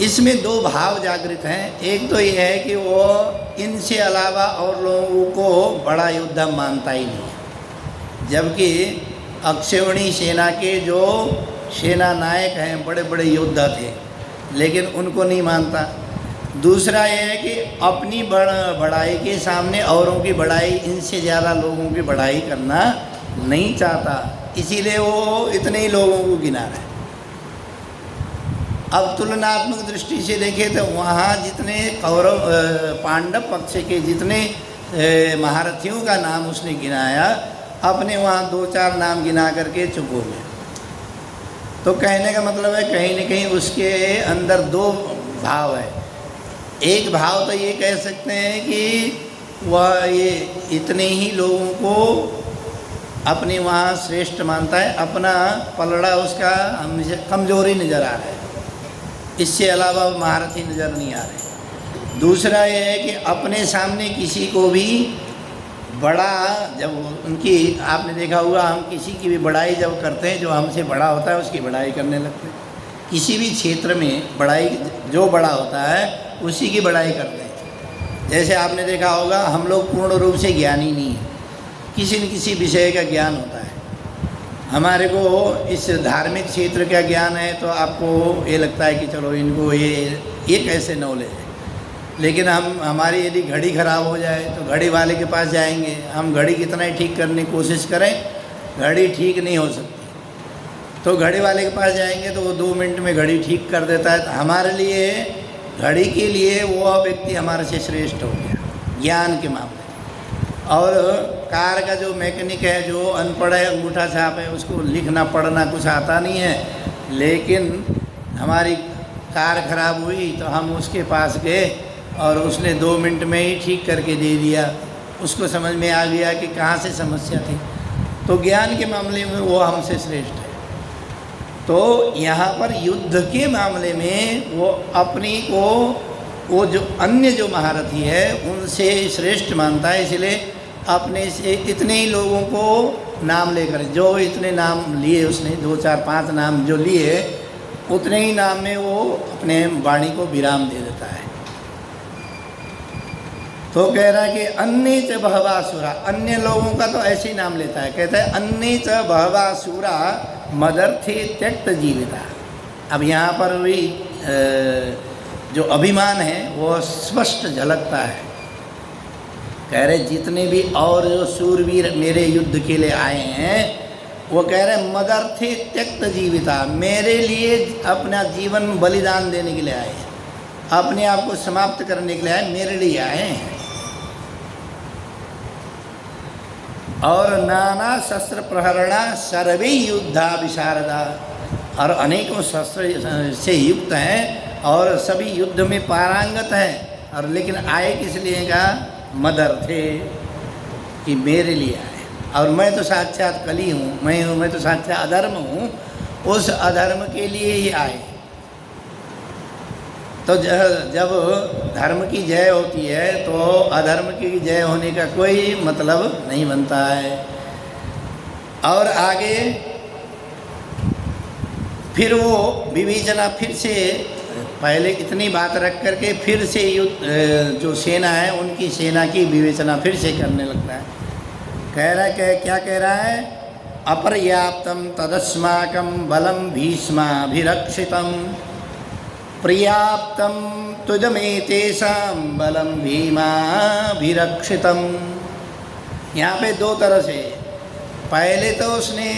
इसमें दो भाव जागृत हैं। एक तो ये है कि वो इनसे अलावा और लोगों को बड़ा योद्धा मानता ही नहीं है, जबकि अक्षौहिणी सेना के जो सेना नायक हैं, बड़े बड़े योद्धा थे, लेकिन उनको नहीं मानता। दूसरा ये है कि अपनी बड़ाई के सामने औरों की बड़ाई, इनसे ज़्यादा लोगों की बड़ाई करना नहीं चाहता, इसीलिए वो इतने ही लोगों को गिना रहा है। अब तुलनात्मक दृष्टि से देखें तो वहाँ जितने कौरव पांडव पक्ष के जितने महारथियों का नाम उसने गिनाया, अपने वहाँ 2-4 नाम गिना करके चुप हो गया। तो कहने का मतलब है कहीं न कहीं उसके अंदर 2 भाव है। एक भाव तो ये कह सकते हैं कि वह ये इतने ही लोगों को अपने वहाँ श्रेष्ठ मानता है, अपना पलड़ा उसका हमेशा कमज़ोरी नज़र आ रहा है, इससे अलावा महारथी नज़र नहीं आ रहे। दूसरा ये है कि अपने सामने किसी को भी बड़ा, जब उनकी आपने देखा होगा, हम किसी की भी बड़ाई जब करते हैं, जो हमसे बड़ा होता है उसकी बड़ाई करने लगते हैं। किसी भी क्षेत्र में बड़ाई, जो बड़ा होता है उसी की बड़ाई करते हैं। जैसे आपने देखा होगा, हम लोग पूर्ण रूप से ज्ञानी नहीं हैं, किसी न किसी विषय का ज्ञान होता है। हमारे को इस धार्मिक क्षेत्र का ज्ञान है तो आपको ये लगता है कि चलो इनको ये कैसे नॉलेज है, लेकिन हमारी यदि घड़ी ख़राब हो जाए तो घड़ी वाले के पास जाएंगे, हम घड़ी कितना ही ठीक करने की कोशिश करें, घड़ी ठीक नहीं हो सकती, तो घड़ी वाले के पास जाएंगे तो वो 2 मिनट में घड़ी ठीक कर देता है। तो हमारे लिए, घड़ी के लिए वो व्यक्ति हमारे से श्रेष्ठ हो गया ज्ञान के मामले। और कार का जो मैकेनिक है, जो अनपढ़ है, अंगूठा छाप है, उसको लिखना पढ़ना कुछ आता नहीं है, लेकिन हमारी कार ख़राब हुई तो हम उसके पास गए और उसने 2 मिनट में ही ठीक करके दे दिया। उसको समझ में आ गया कि कहाँ से समस्या थी। तो ज्ञान के मामले में वो हमसे श्रेष्ठ है। तो यहाँ पर युद्ध के मामले में वो अपनी को, वो जो अन्य जो महारथी है उनसे श्रेष्ठ मानता है, इसलिए अपने से इतने ही लोगों को नाम लेकर, जो इतने नाम लिए उसने, 2, 4, 5 नाम जो लिए, उतने ही नाम में वो अपने वाणी को विराम दे देता है। तो कह रहा है कि अन्य च बहवासुरा, अन्य लोगों का तो ऐसे ही नाम लेता है, कहता है अन्य च बहवासुरा मदर्थे त्यक्त जीविता। अब यहाँ पर भी जो अभिमान है वो स्पष्ट झलकता है। कह रहे जितने भी और जो शूरवीर मेरे युद्ध के लिए आए हैं, वो कह रहे मदर्थे त्यक्त जीविता, मेरे लिए अपना जीवन बलिदान देने के लिए आए हैं, अपने आप को समाप्त करने के लिए आए, मेरे लिए आए हैं। और नाना शस्त्र प्रहरणा सर्वे युद्धा विशारदा, और अनेकों शस्त्र से युक्त हैं और सभी युद्ध में पारंगत हैं, और लेकिन आए किस लिए का, मदर थे कि मेरे लिए आए। और मैं तो साक्षात कली हूँ, मैं तो साक्षात अधर्म हूँ, उस अधर्म के लिए ही आए। तो जब धर्म की जय होती है तो अधर्म की जय होने का कोई मतलब नहीं बनता है। और आगे फिर वो विवेचना, फिर से पहले इतनी बात रख करके फिर से युद्ध जो सेना है उनकी सेना की विवेचना फिर से करने लगता है। कह रहा है, क्या कह रहा है, अपर्याप्तम तदस्माकं बलम भीष्माभिरक्षितम पर्याप्तम तुजमेतेषां बलम भीमाभिरक्षितम। यहाँ पे 2 तरह से, पहले तो उसने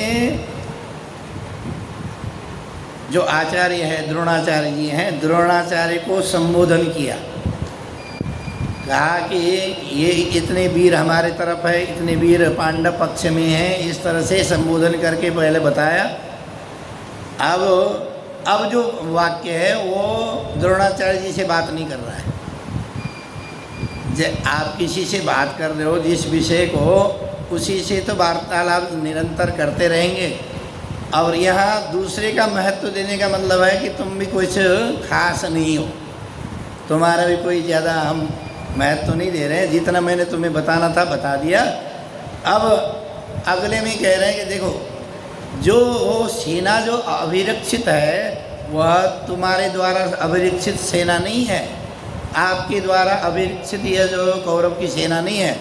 जो आचार्य है, द्रोणाचार्य जी हैं, द्रोणाचार्य को संबोधन किया, कहा कि ये इतने वीर हमारे तरफ है, इतने वीर पांडव पक्ष में हैं, इस तरह से संबोधन करके पहले बताया। अब जो वाक्य है वो द्रोणाचार्य जी से बात नहीं कर रहा है। आप किसी से बात कर रहे हो जिस विषय को, उसी से तो वार्तालाप निरंतर करते रहेंगे। और यहाँ दूसरे का महत्व देने का मतलब है कि तुम भी कुछ खास नहीं हो, तुम्हारा भी कोई ज़्यादा हम महत्व नहीं दे रहे हैं, जितना मैंने तुम्हें बताना था बता दिया। अब अगले में कह रहे हैं कि देखो, जो सेना जो अभिरक्षित है वह तुम्हारे द्वारा अभिरक्षित सेना नहीं है, आपके द्वारा अभिरक्षित यह जो कौरव की सेना नहीं है।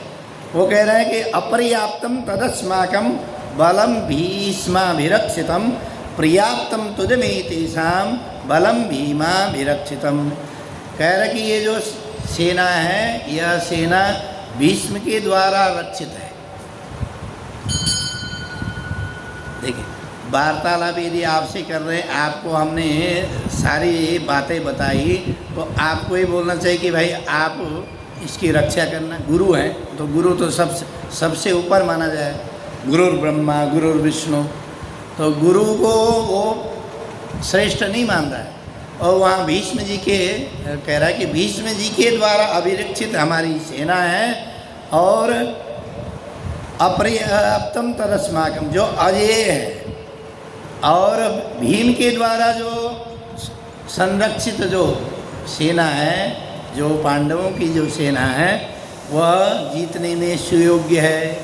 वो कह रहा है कि अपर्याप्तम तदस्माकं बलम भीष्माभिरक्षितम पर्याप्तम तुजमेतेषां बलम भीमाभिरक्षितम। कह रहे कि ये जो सेना है, यह सेना भीष्म के द्वारा रक्षित है। देखिए, वार्तालाप यदि आपसे कर रहे हैं, आपको हमने सारी बातें बताई, तो आपको ये बोलना चाहिए कि भाई आप इसकी रक्षा करना। गुरु हैं तो गुरु तो सबसे ऊपर माना जाए, गुरुर् ब्रह्मा गुरुर् विष्णु, तो गुरु को वो श्रेष्ठ नहीं मान रहा है। और वहाँ भीष्म जी के कह रहा है कि भीष्म जी के द्वारा अभिरक्षित हमारी सेना है, और अपर्याप्तम तरस्माकम, जो अजेय है, और भीम के द्वारा जो संरक्षित जो सेना है, जो पांडवों की जो सेना है, वह जीतने में सुयोग्य है।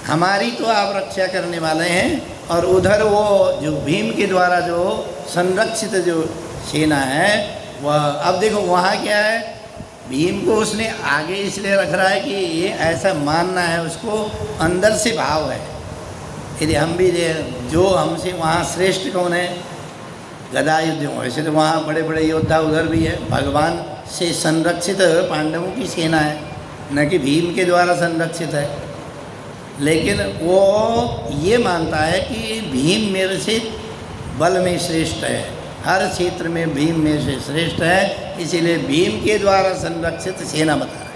हमारी तो आप रक्षा करने वाले हैं, और उधर वो जो भीम के द्वारा जो संरक्षित जो सेना है वह, अब देखो वहाँ क्या है, भीम को उसने आगे इसलिए रख रहा है कि ये ऐसा मानना है, उसको अंदर से भाव है। यदि हम भी जो हमसे वहाँ श्रेष्ठ कौन है, गदा युद्ध, वैसे तो वहाँ बड़े बड़े योद्धा उधर भी है, भगवान से संरक्षित पांडवों की सेना है, न कि भीम के द्वारा संरक्षित है। लेकिन वो ये मानता है कि भीम मेरे से बल में श्रेष्ठ है, हर क्षेत्र में भीम में से श्रेष्ठ है, इसीलिए भीम के द्वारा संरक्षित सेना बता रहे।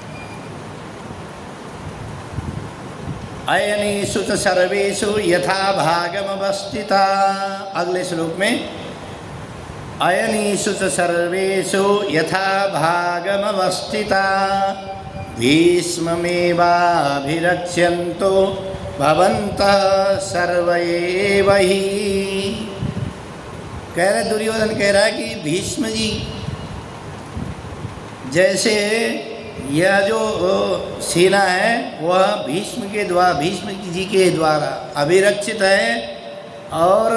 अयनेषु च सर्वेषु यथा भागमवस्थिता, अगले श्लोक में अयनेषु च सर्वेषु यथा भागमवस्थिता भीष्ममेवाभिरक्ष्यन्तो भवन्तः सर्व एव हि। कह रहे, दुर्योधन कह रहा है कि भीष्म जी जैसे यह जो सेना है वह भीष्म जी के द्वारा अभिरक्षित है, और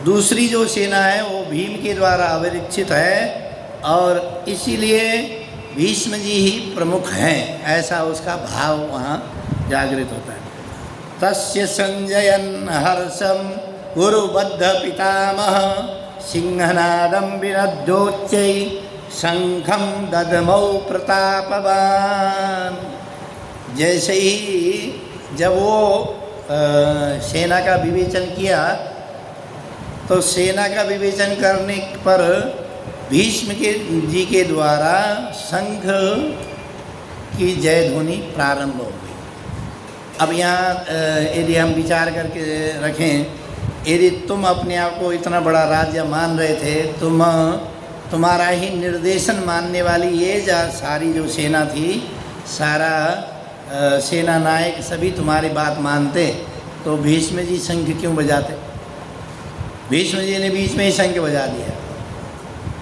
दूसरी जो सेना है वो भीम के द्वारा अभिरक्षित है, और इसीलिए भीष्म जी ही प्रमुख हैं, ऐसा उसका भाव वहाँ जागृत होता है। तस्य संजयन् हर्षं कुरुबद्ध पितामह सिंहनादं विनद्योच्चै शंखं ददमौ प्रतापवान। जैसे ही जब वो सेना का विवेचन किया, तो सेना का विवेचन करने पर भीष्म जी के द्वारा शंख की जय ध्वनि प्रारंभ हो गई। अब यहाँ यदि हम विचार करके रखें, यदि तुम अपने आप को इतना बड़ा राज्य मान रहे थे, तुम्हारा ही निर्देशन मानने वाली ये सारी जो सेना थी, सारा सेना नायक सभी तुम्हारी बात मानते, तो भीष्म जी शंख क्यों बजाते? भीष्म जी ने बीच में ही शंख बजा दिया,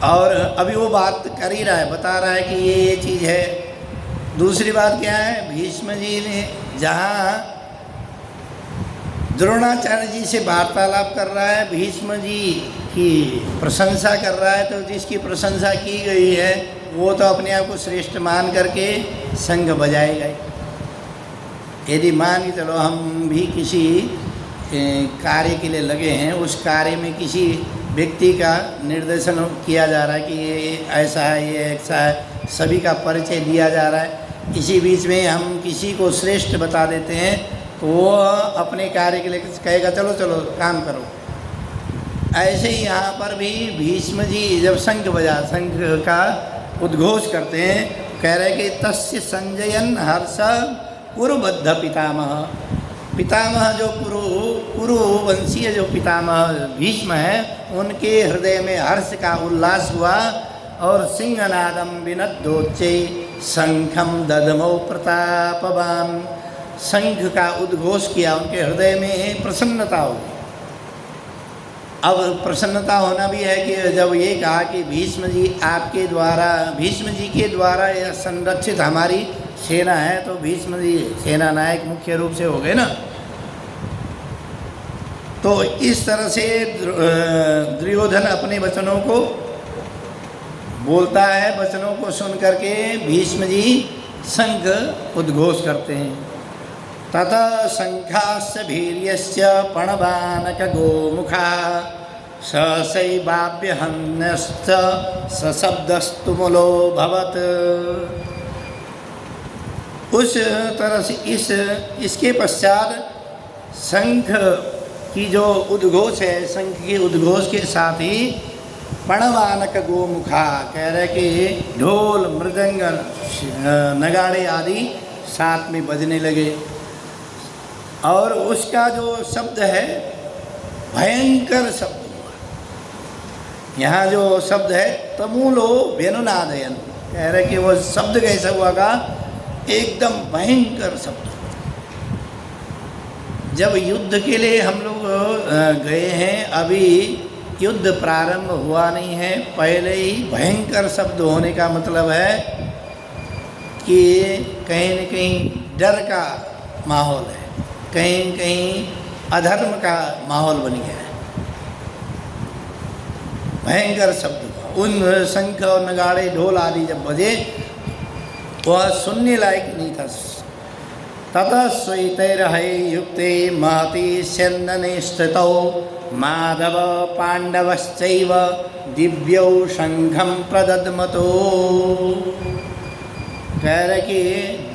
और अभी वो बात कर ही रहा है, बता रहा है कि ये चीज़ है। दूसरी बात क्या है, भीष्म जी ने जहाँ द्रोणाचार्य जी से वार्तालाप कर रहा है, भीष्म जी की प्रशंसा कर रहा है, तो जिसकी प्रशंसा की गई है वो तो अपने आप को श्रेष्ठ मान करके शंख बजाएगा। यदि मान के चलो हम भी किसी कार्य के लिए लगे हैं, उस कार्य में किसी व्यक्ति का निर्देशन किया जा रहा है कि ये ऐसा है, ये ऐसा है, सभी का परिचय दिया जा रहा है, इसी बीच में हम किसी को श्रेष्ठ बता देते हैं, तो वो अपने कार्य के लिए कहेगा चलो चलो काम करो। ऐसे ही यहाँ पर भी भीष्म जी जब शंख का उद्घोष करते हैं, कह रहे कि तस्य संजयन हर्ष कुरुबद्ध पितामह। पितामह जो कुरुवंशीय जो पितामह भीष्म है, उनके हृदय में हर्ष का उल्लास हुआ, और सिंहनादम विनद्योच्चै शंखम ददमौ प्रतापवान। शंख का उद्घोष किया, उनके हृदय में प्रसन्नता हो गई। अब प्रसन्नता होना भी है कि जब ये कहा कि भीष्म जी के द्वारा यह संरक्षित हमारी सेना है, तो भीष्म जी सेना नायक मुख्य रूप से हो गए ना। तो इस तरह से दुर्योधन अपने वचनों को बोलता है, वचनों को सुन करके भीष्म जी शंख उद्घोष करते हैं। ततः शंखास्य भीर्यस्य पणवानक गोमुखा ससैवाभ्यहन्यश्च सशब्दस्तु मूलो भवत्। उस तरह से इसके पश्चात शंख की जो उद्घोष है, शंख के उद्घोष के साथ ही प्रणवानक गोमुखा, कह रहे कि ढोल मृदंग नगाड़े आदि साथ में बजने लगे। और उसका जो शब्द है भयंकर शब्द हुआ। यहाँ जो शब्द है तमूलो वेणुनादयन, कह रहे कि वो शब्द कैसा हुआ का, एकदम भयंकर शब्द। जब युद्ध के लिए हम लोग गए हैं, अभी युद्ध प्रारंभ हुआ नहीं है, पहले ही भयंकर शब्द होने का मतलब है कि कहीं न कहीं डर का माहौल है, कहीं न कहीं अधर्म का माहौल बन गया है। भयंकर शब्द, उन शंख और नगाड़े ढोल आदि जब बजे वह सुनने लायक नहीं था। ततः श्वेतैर्है युक्ते महति स्यन्दने स्थितौ माधव पांडवश्चैव दिव्यौ शंखं प्रदद्मतो। कह रहे कि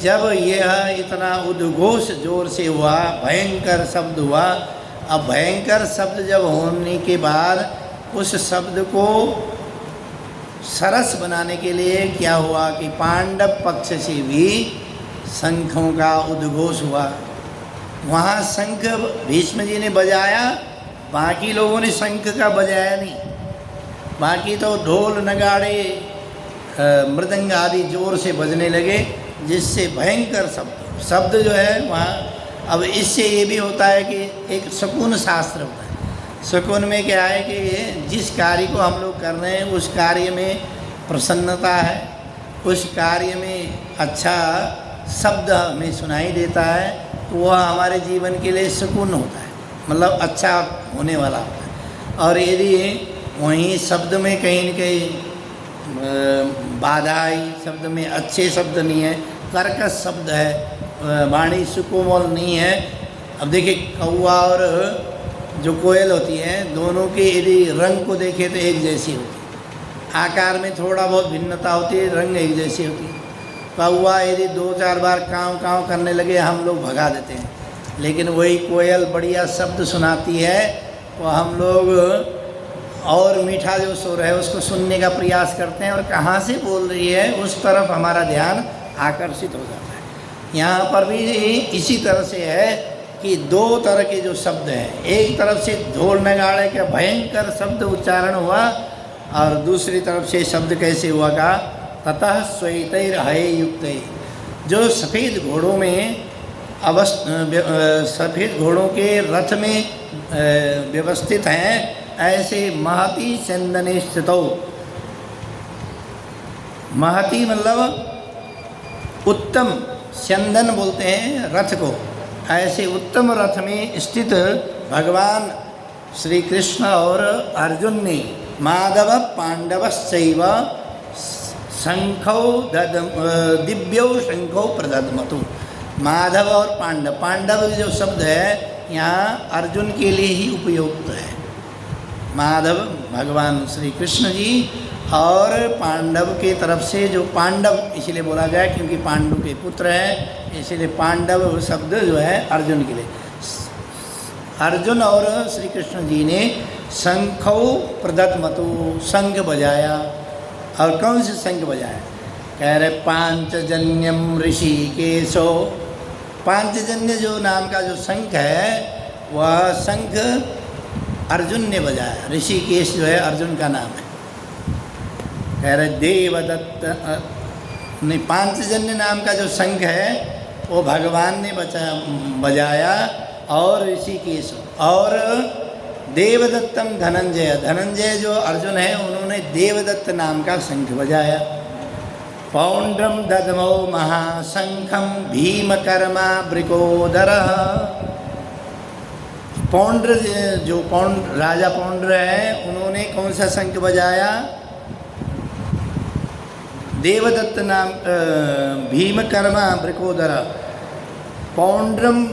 जब यह इतना उद्घोष जोर से हुआ, भयंकर शब्द हुआ, अब भयंकर शब्द जब होने के बाद उस शब्द को सरस बनाने के लिए क्या हुआ कि पांडव पक्ष से भी शंखों का उद्घोष हुआ। वहाँ शंख भीष्म जी ने बजाया, बाकी लोगों ने शंख का बजाया नहीं। बाकी तो ढोल नगाड़े मृदंग आदि जोर से बजने लगे, जिससे भयंकर शब्द जो है वहाँ। अब इससे ये भी होता है कि एक शकुन शास्त्र होता है। शकुन में क्या है कि जिस कार्य को हम लोग कर रहे हैं उस कार्य में प्रसन्नता है, उस कार्य में अच्छा शब्द हमें सुनाई देता है, तो वह हमारे जीवन के लिए सुकून होता है, मतलब अच्छा होने वाला होता है। और यदि वहीं शब्द में कहीं न कहीं बाधा आई, शब्द में अच्छे शब्द नहीं है, कर्कश शब्द है, वाणी सुकोमल नहीं है। अब देखिए कौवा और जो कोयल होती है, दोनों के यदि रंग को देखें तो एक जैसी होती है, आकार में थोड़ा बहुत भिन्नता होती है, रंग एक जैसी होती है। कौवा यदि 2-4 बार काँव काँव करने लगे हम लोग भगा देते हैं, लेकिन वही कोयल बढ़िया शब्द सुनाती है तो हम लोग और मीठा जो सुर है उसको सुनने का प्रयास करते हैं, और कहाँ से बोल रही है उस तरफ हमारा ध्यान आकर्षित हो जाता है। यहाँ पर भी इसी तरह से है कि 2 तरह के जो शब्द हैं, एक तरफ से ढोल नगाड़े का भयंकर शब्द उच्चारण हुआ, और दूसरी तरफ से शब्द कैसे हुआ का, ततः श्वेतैर्है युक्ते, जो सफ़ेद घोड़ों में सफ़ेद घोड़ों के रथ में व्यवस्थित हैं, ऐसे महति चंदने स्थितौ। महति मतलब उत्तम, चंदन बोलते हैं रथ को, ऐसे उत्तम रथ में स्थित भगवान श्री कृष्ण और अर्जुन ने माधव पांडवश्चैव शंखौ दिव्यौ शंखौ प्रदद्मतु। माधव और पांडव, पांडव जो शब्द है यहाँ अर्जुन के लिए ही उपयुक्त है। माधव भगवान श्री कृष्ण जी, और पांडव के तरफ से जो पांडव इसलिए बोला गया क्योंकि पांडु के पुत्र हैं, इसलिए पांडव शब्द जो है अर्जुन के लिए। अर्जुन और श्री कृष्ण जी ने शंखौ प्रदद्मतु, शंख बजाया। और कौन से शंख बजाया, कह रहे पांचजन्यम ऋषिकेशो। पांचजन्य जो नाम का जो शंख है वह शंख अर्जुन ने बजाया। ऋषिकेश जो है अर्जुन का नाम है। कह रहे देवदत्त नहीं, पांचजन्य नाम का जो शंख है वो भगवान ने बजाया, और ऋषिकेश और देवदत्तम धनंजय, धनंजय जो अर्जुन है उन्होंने देवदत्त नाम का शंख बजाया। पौंड्रम ददमो महाशंखम भीमकर्मा वृकोदरः। पौंड्र जो राजा पौंड्र है उन्होंने कौन सा शंख बजाया, देवदत्त नाम भीमकर्मा वृकोदरः। पौंड्रम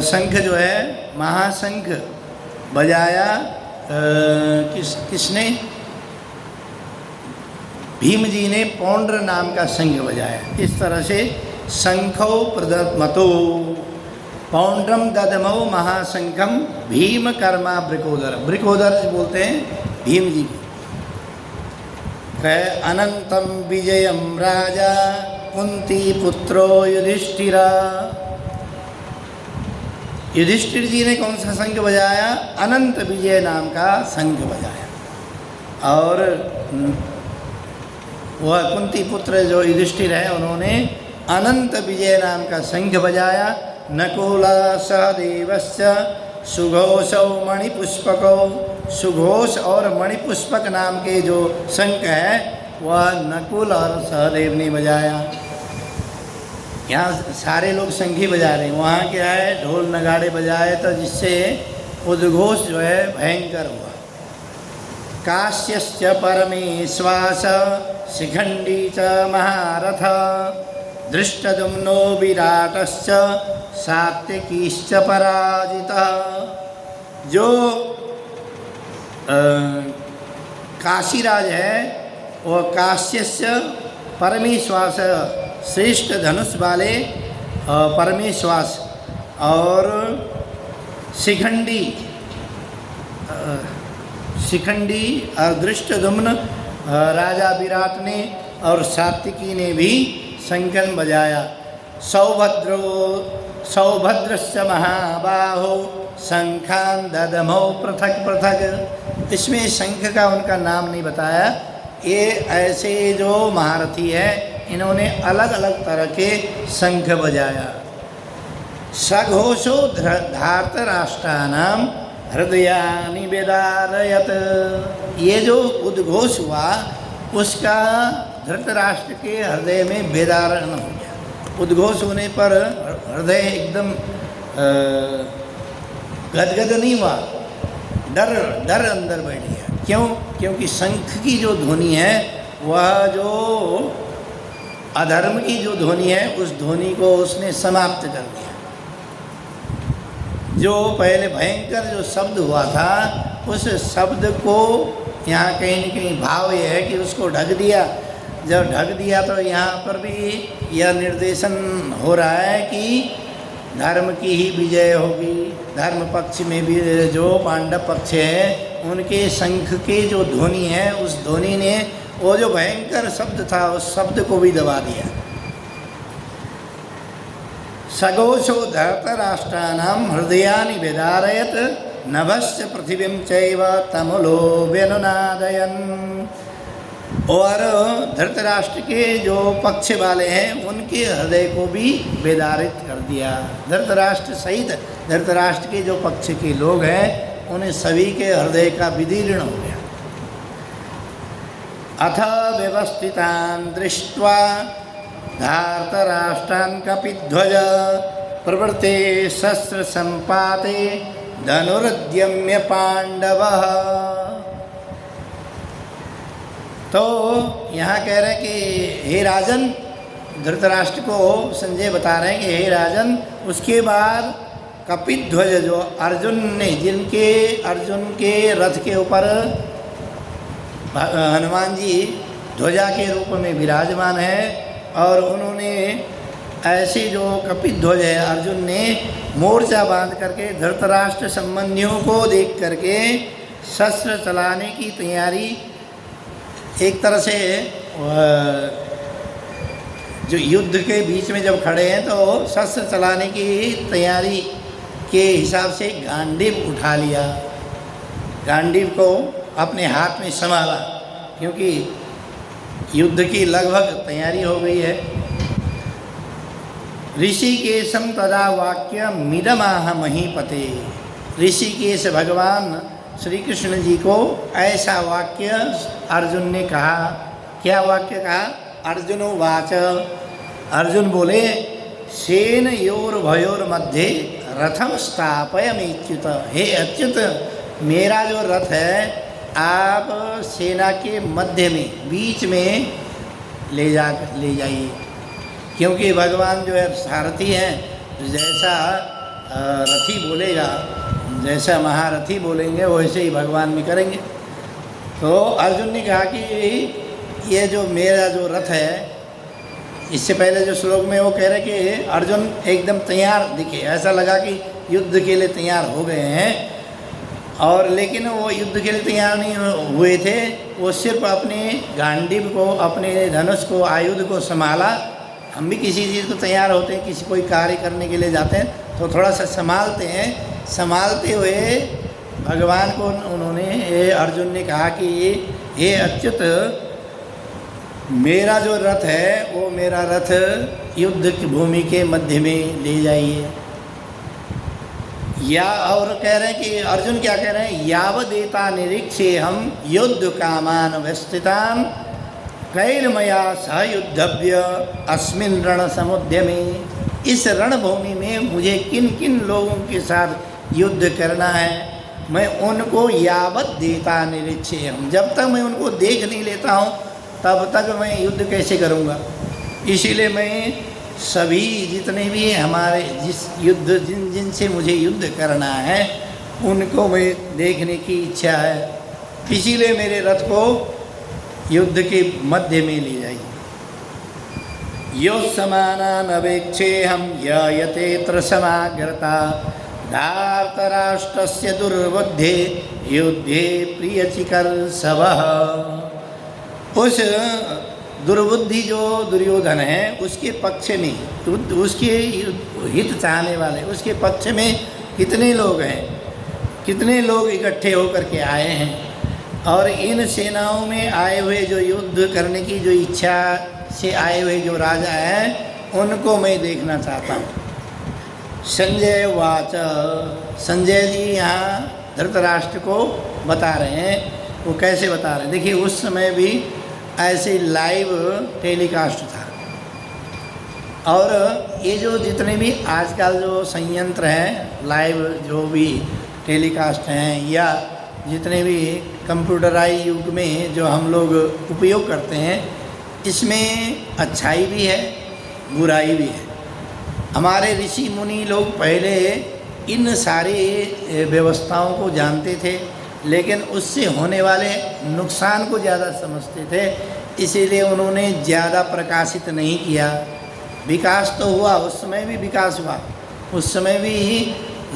शंख जो है महाशंख बजाया किसने? भीम जी ने पौंड्र नाम का शंख बजाया। इस तरह से शंखो प्रदमतो पौंड्रम ददमो महाशंखम भीम कर्मा ब्रिकोदर। ब्रिकोदर बोलते हैं भीम जी को। अनंतम विजयम राजा कुंती पुत्रो युधिष्ठिरा। युधिष्ठिर जी ने कौन सा शंख बजाया? अनंत विजय नाम का शंख बजाया। और वह कुंती पुत्र जो युधिष्ठिर है उन्होंने अनंत विजय नाम का शंख बजाया। नकुल सहदेवस्य सुघोषौ मणिपुष्पकौ। सुघोष और मणिपुष्पक नाम के जो शंख है वह नकुल और सहदेव ने बजाया। यहाँ सारे लोग शंख ही बजा रहे हैं, वहाँ क्या है ढोल नगाड़े बजाए तो जिससे उद्घोष जो है भयंकर हुआ। काश्यश्च परमेश्वास शिखंडी च महारथ धृष्टद्युम्नो विराटश्च सात्यकीश्च पराजितः। जो काशीराज है वह काश्यस्य परमेश्वास श्रेष्ठ धनुष वाले परमेश्वास और शिखंडी और धृष्टद्युम्न राजा विराट ने और सात्यकी ने भी शंखन बजाया। सौभद्रस्य महाबाहो शंखान ददमो पृथक पृथक। इसमें शंख का उनका नाम नहीं बताया। ये ऐसे जो महारथी है इन्होंने अलग अलग तरह के शंख बजाया। सघोषो धार्तराष्ट्राणाम हृदयानि वेदारयत। ये जो उद्घोष हुआ उसका धृतराष्ट्र के हृदय में वेदारण हो गया। उद्घोष होने पर हृदय एकदम गदगद नहीं हुआ, डर अंदर बैठ गया। क्यों? क्योंकि शंख की जो ध्वनि है वह जो अधर्म की जो ध्वनि है उस ध्वनि को उसने समाप्त कर दिया। जो पहले भयंकर जो शब्द हुआ था उस शब्द को यहाँ कहीं न कहीं भाव ये है कि उसको ढक दिया। जब ढक दिया तो यहाँ पर भी यह निर्देशन हो रहा है कि धर्म की ही विजय होगी। धर्म पक्ष में भी जो पांडव पक्ष है उनके शंख के जो ध्वनि है उस ध्वनि ने वो जो भयंकर शब्द था उस शब्द को भी दबा दिया। सघोषो धर्तराष्ट्राणाम हृदयानि वेदारयत नभस्य पृथिवीं चैव तमुलो व्यनुनादयन्। और धृतराष्ट्र के जो पक्ष वाले हैं उनके हृदय को भी वेदारित कर दिया। धृतराष्ट्र सहित धृतराष्ट्र के जो पक्ष के लोग हैं उन्हें सभी के हृदय का विदीर्ण हो गया। अथ व्यवस्थितान् दृष्ट्वा धार्तराष्ट्रान् कपिध्वज प्रवृत्ते शस्त्र संपाते धनुर्द्यम्य पांडवः। तो यहाँ कह रहे हैं कि हे राजन, धृतराष्ट्र को संजय बता रहे हैं कि हे राजन, उसके बाद कपिध्वज जो अर्जुन ने जिनके अर्जुन के रथ के ऊपर हनुमान जी ध्वजा के रूप में विराजमान है और उन्होंने ऐसे जो कपिध्वज है अर्जुन ने मोर्चा बांध करके धृतराष्ट्र संबंधियों को देख करके शस्त्र चलाने की तैयारी, एक तरह से जो युद्ध के बीच में जब खड़े हैं तो शस्त्र चलाने की तैयारी के हिसाब से गांडीव उठा लिया। गांडीव को अपने हाथ में संभाला क्योंकि युद्ध की लगभग तैयारी हो गई है। ऋषिकेशम तदा वाक्य मिदमाह महीपते। ऋषिकेश भगवान श्री कृष्ण जी को ऐसा वाक्य अर्जुन ने कहा। क्या वाक्य कहा? अर्जुन वाच, अर्जुन बोले, सेन योर भयोर मध्य रथम स्थापयमेच्युत। हे अच्युत, मेरा जो रथ है आप सेना के मध्य में बीच में ले जाइए, क्योंकि भगवान जो है सारथी हैं। जैसा रथी बोलेगा, जैसा महारथी बोलेंगे वैसे ही भगवान भी करेंगे। तो अर्जुन ने कहा कि ये जो मेरा जो रथ है, इससे पहले जो श्लोक में वो कह रहे कि अर्जुन एकदम तैयार दिखे, ऐसा लगा कि युद्ध के लिए तैयार हो गए हैं, और लेकिन वो युद्ध के लिए तैयार नहीं हुए थे। वो सिर्फ अपने गांडीव को, अपने धनुष को, आयुध को संभाला। हम भी किसी चीज़ को तैयार होते हैं, किसी कोई कार्य करने के लिए जाते हैं तो थोड़ा सा संभालते हैं। संभालते हुए भगवान को उन्होंने, अर्जुन ने कहा कि हे अच्युत, मेरा जो रथ है वो मेरा रथ युद्ध की भूमि के मध्य में ले जाइए। या और कह रहे हैं कि अर्जुन क्या कह रहे हैं, यावदेता निरीक्षे हम युद्ध कामान व्यस्थितान कैर्मया सह युद्धव्य अस्मिन् रण समुद्य में। इस रणभूमि में मुझे किन किन लोगों के साथ युद्ध करना है, मैं उनको यावत देता निरीक्षे हम, जब तक मैं उनको देख नहीं लेता हूँ तब तक मैं युद्ध कैसे करूँगा। इसीलिए मैं सभी जितने भी हमारे जिनसे मुझे युद्ध करना है उनको मैं देखने की इच्छा है, इसीलिए मेरे रथ को युद्ध के मध्य में ले जाइए। यो समानान अवेक्षे हम यतेत्र समाग्रता धार्तराष्ट्रस्य दुर्बुद्धे युद्धे प्रियचिकर सबह। उस दुर्बुद्धि जो दुर्योधन है उसके पक्ष में, उसके हित चाहने वाले उसके पक्ष में कितने लोग हैं, कितने लोग इकट्ठे होकर के आए हैं, और इन सेनाओं में आए हुए जो युद्ध करने की जो इच्छा से आए हुए जो राजा हैं उनको मैं देखना चाहता हूँ। संजय वाच, संजय जी यहाँ धृतराष्ट्र को बता रहे हैं। वो कैसे बता रहे हैं, देखिए उस समय भी ऐसे लाइव टेलीकास्ट था, और ये जो जितने भी आजकल जो संयंत्र हैं लाइव जो भी टेलीकास्ट हैं, या जितने भी कंप्यूटराइज युग में जो हम लोग उपयोग करते हैं, इसमें अच्छाई भी है बुराई भी है। हमारे ऋषि मुनि लोग पहले इन सारी व्यवस्थाओं को जानते थे, लेकिन उससे होने वाले नुकसान को ज़्यादा समझते थे, इसीलिए उन्होंने ज़्यादा प्रकाशित नहीं किया। विकास तो हुआ, उस समय भी विकास हुआ, उस समय भी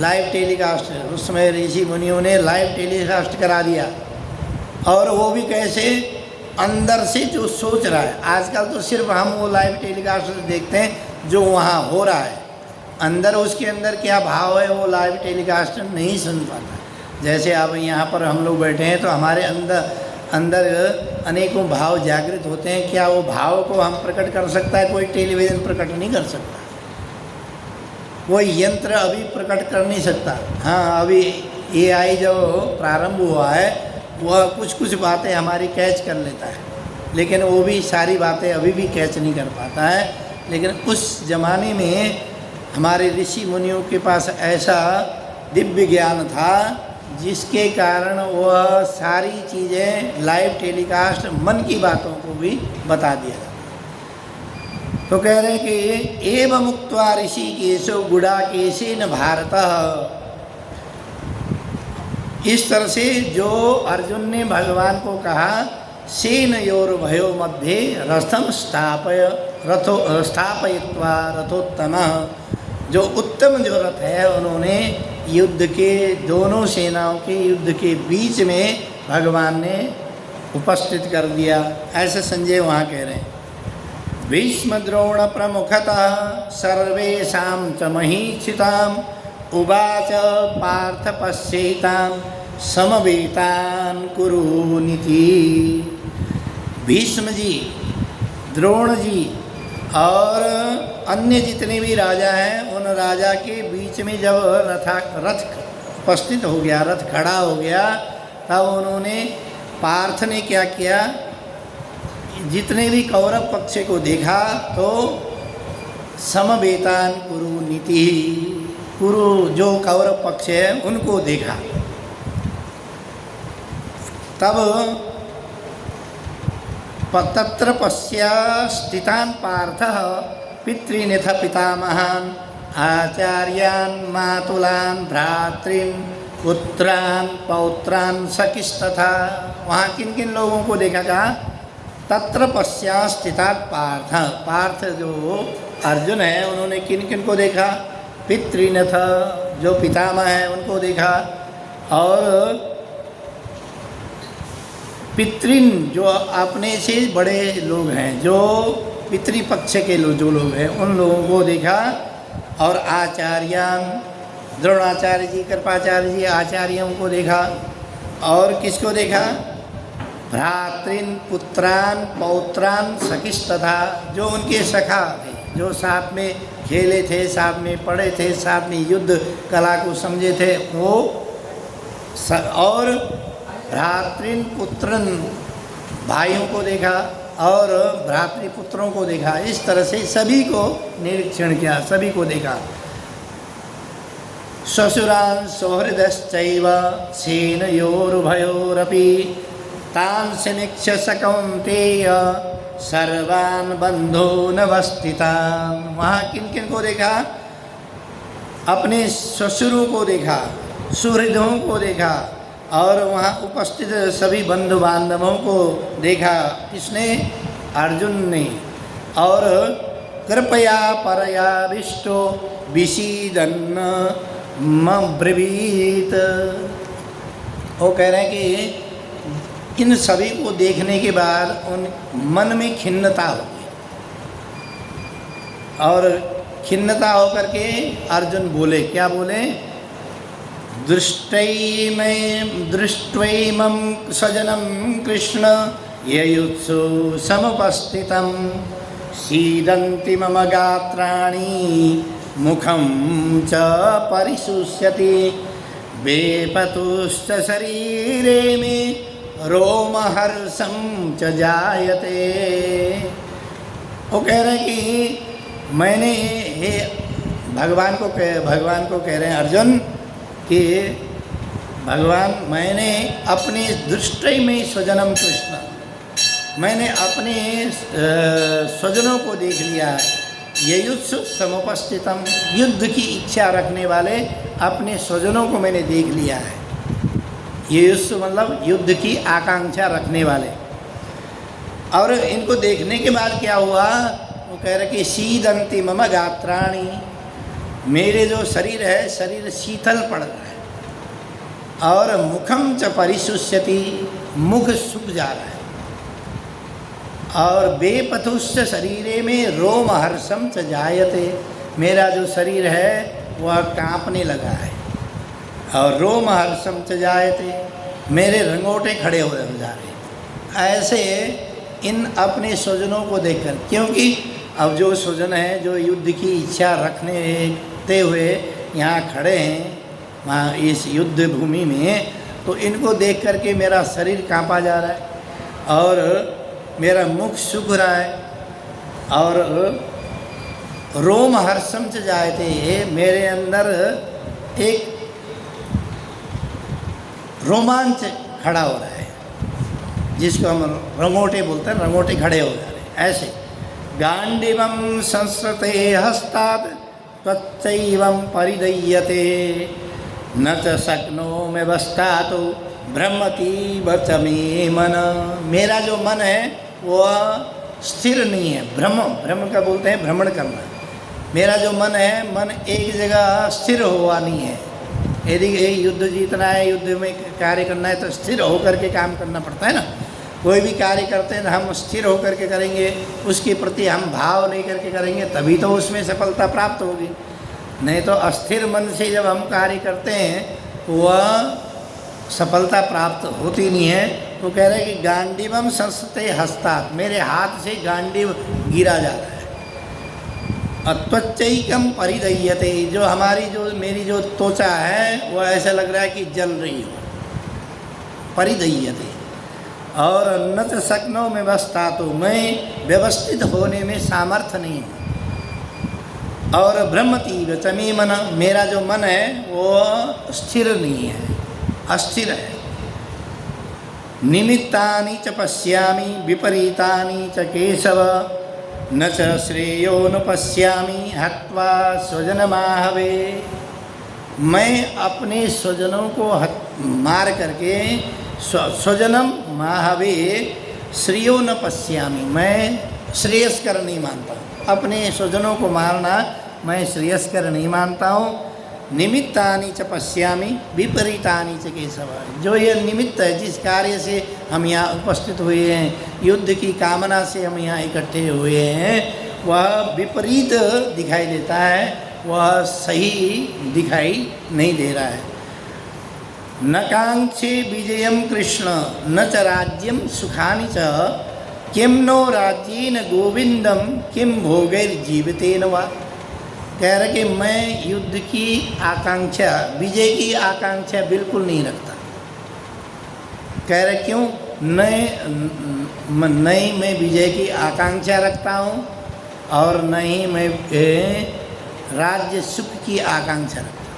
लाइव टेलीकास्ट, उस समय ऋषि मुनियों ने लाइव टेलीकास्ट करा दिया। और वो भी कैसे, अंदर से जो सोच रहा है। आजकल तो सिर्फ हम वो लाइव टेलीकास्ट देखते हैं जो वहाँ हो रहा है, अंदर उसके अंदर क्या भाव है वो लाइव टेलीकास्ट नहीं सुन पाता। जैसे अब यहाँ पर हम लोग बैठे हैं तो हमारे अंदर अनेकों भाव जागृत होते हैं, क्या वो भाव को हम प्रकट कर सकता है? कोई टेलीविज़न प्रकट नहीं कर सकता, कोई यंत्र अभी प्रकट कर नहीं सकता। हाँ, अभी AI जो प्रारंभ हुआ है वह कुछ बातें हमारी कैच कर लेता है, लेकिन वो भी सारी बातें अभी भी कैच नहीं कर पाता है। लेकिन उस ज़माने में हमारे ऋषि मुनियों के पास ऐसा दिव्य ज्ञान था जिसके कारण वह सारी चीज़ें लाइव टेलीकास्ट मन की बातों को भी बता दिया। तो कह रहे हैं कि एवं मुक्त्वा ऋषिकेशो गुडाकेशेन भारत। इस तरह से जो अर्जुन ने भगवान को कहा, सेनयोर्भयो मध्ये रथम स्थापयित्वा रथोत्तमः, जो उत्तम जो रथ है उन्होंने युद्ध के दोनों सेनाओं के युद्ध के बीच में भगवान ने उपस्थित कर दिया। ऐसे संजय वहाँ कह रहे हैं। भीष्म द्रोण प्रमुखतः सर्वेषां च महीक्षिताम् उवाच पार्थ पश्येतां समवेतान् कुरुनिति। भीष्म जी, द्रोण जी और अन्य जितने भी राजा हैं, उन राजा के बीच में जब रथ उपस्थित हो गया, रथ खड़ा हो गया, तब उन्होंने, पार्थ ने क्या किया, जितने भी कौरव पक्ष को देखा तो समवेतान कुरु नीति, कुरु जो कौरव पक्ष है उनको देखा। तब तत्र पश्या स्थितान पार्थः पितृनिथ पितामहान् आचार्यान् मातुलान् भ्रातृन् पुत्रान् पौत्रान् सखिस्तथा। वहाँ किन किन लोगों को देखा? कहा तत्र पश्चात् स्थितात् पार्थ। पार्थ जो अर्जुन है उन्होंने किन किन को देखा? पितृनथ जो पितामह है उनको देखा, और पितृन जो अपने से बड़े लोग हैं, जो पितृपक्ष के जो लोग हैं उन लोगों को देखा, और आचार्यान द्रोणाचार्य जी, कृपाचार्य जी आचार्यों को देखा, और किसको देखा? भ्रातृन पुत्रान पौत्रान सखिस्तथा जो उनके सखा थे, जो साथ में खेले थे, साथ में पढ़े थे, साथ में युद्ध कला को समझे थे वो और भ्रातृन पुत्रन भाइयों को देखा और भ्रातृपुत्रों को देखा। इस तरह से सभी को निरीक्षण किया, सभी को देखा। ससुरान् सौहृदश्चैव सेनयोरुभयोरपि तान् समीक्ष्य स कौन्तेय सर्वान् बन्धूनवस्थितान्। वहाँ किन किन को देखा? अपने ससुरों को देखा, सुहृदों को देखा, और वहाँ उपस्थित सभी बंधु बांधवों को देखा। किसने? अर्जुन ने। और कृपया परयाविष्टो विषीदन्न मब्रवीत। वो कह रहे हैं कि इन सभी को देखने के बाद उन मन में खिन्नता होगी, और खिन्नता होकर के अर्जुन बोले, क्या बोले? दृष्ट्वैमं सजनं कृष्ण ययुत्सु समुपस्थितं सीदन्ति मम गात्राणि मुखं च परिशुष्यति वेपतुश्च शरीरे मे रोमहर्षं च जायते। वो कह रहे हैं कि मैंने हे भगवान को कह रहे हैं अर्जुन कि भगवान मैंने अपने दृष्टि में स्वजनम कृष्ण, मैंने अपने स्वजनों को देख लिया है। ययुत्सु समुपस्थितम, युद्ध की इच्छा रखने वाले अपने स्वजनों को मैंने देख लिया है। ययुत्सु मतलब युद्ध की आकांक्षा रखने वाले। और इनको देखने के बाद क्या हुआ? वो कह रहे कि सीदंति मम गात्राणि, मेरे जो शरीर है शरीर शीतल पड़ रहा है, और मुखम च परिशुष्यति, मुख सूख जा रहा है, और बेपथुश्च शरीरे में रोमहर्षम च जायते, मेरा जो शरीर है वह कांपने लगा है, और रोमहर्षम च जायते, मेरे रंगोटे खड़े हो जा रहे। ऐसे इन अपने स्वजनों को देखकर, क्योंकि अब जो स्वजन हैं जो युद्ध की इच्छा रखते हुए यहाँ खड़े हैं वहाँ इस युद्ध भूमि में, तो इनको देख करके मेरा शरीर कांपा जा रहा है और मेरा मुख सूख रहा है, और रोमहर्षम च जायते, मेरे अंदर एक रोमांच खड़ा हो रहा है, जिसको हम रंगोटे बोलते हैं, रंगोटे खड़े हो जा रहे हैं। ऐसे गांडीवं संस्कृते हस्तात् त्वच्चैवं परिदह्यते न च शक्नोमि वस्तातु भ्रमतीव च मे मन। मेरा जो मन है वह स्थिर नहीं है, भ्रम का बोलते हैं भ्रमण करना। मेरा जो मन है, मन एक जगह स्थिर हुआ नहीं है। यदि युद्ध जीतना है, युद्ध में कार्य करना है तो स्थिर होकर के काम करना पड़ता है ना। कोई भी कार्य करते हैं हम स्थिर होकर के करेंगे, उसके प्रति हम भाव लेकर के करेंगे, तभी तो उसमें सफलता प्राप्त होगी। नहीं तो अस्थिर मन से जब हम कार्य करते हैं वह सफलता प्राप्त होती नहीं है। तो कह रहे हैं कि गांडीवम संस्ते हस्तात्, मेरे हाथ से गांडीव गिरा जा रहा है। त्वच्चैकम परिदह्यते, जो हमारी जो मेरी जो त्वचा है वह ऐसा लग रहा है कि जल रही हो, परिदह्यते। और न च शक्नोमि वस्तातु, मैं व्यवस्थित होने में सामर्थ्य नहीं हूँ। और भ्रमतीव च मे मन, मेरा जो मन है वो स्थिर नहीं है, अस्थिर है। निमित्तानि च पश्यामि विपरीतानि च केशव न च श्रेयोनुपश्यामि हत्वा स्वजनमाहवे। मैं अपने स्वजनों को मार करके स्वजनम माहवे श्रेयो न पश्यामि, मैं श्रेयस्कर नहीं मानता। अपने स्वजनों को मारना मैं श्रेयस्कर नहीं मानता हूँ। निमित्तानि च पश्यामि विपरीतानि च केशव। जो ये निमित्त है, जिस कार्य से हम यहाँ उपस्थित हुए हैं, युद्ध की कामना से हम यहाँ इकट्ठे हुए हैं, वह विपरीत दिखाई देता है, वह सही दिखाई नहीं दे रहा है। न कांक्षे विजयम कृष्ण न च राज्यम सुखानि च किम नो राज्येन गोविंदम किम भोगैर्जीवितेन वा। कह रहे कि मैं युद्ध की आकांक्षा, विजय की आकांक्षा बिल्कुल नहीं रखता। कह रहे क्यों? नहीं मैं विजय की आकांक्षा रखता हूँ और नहीं मैं राज्य सुख की आकांक्षा रखता हूँ,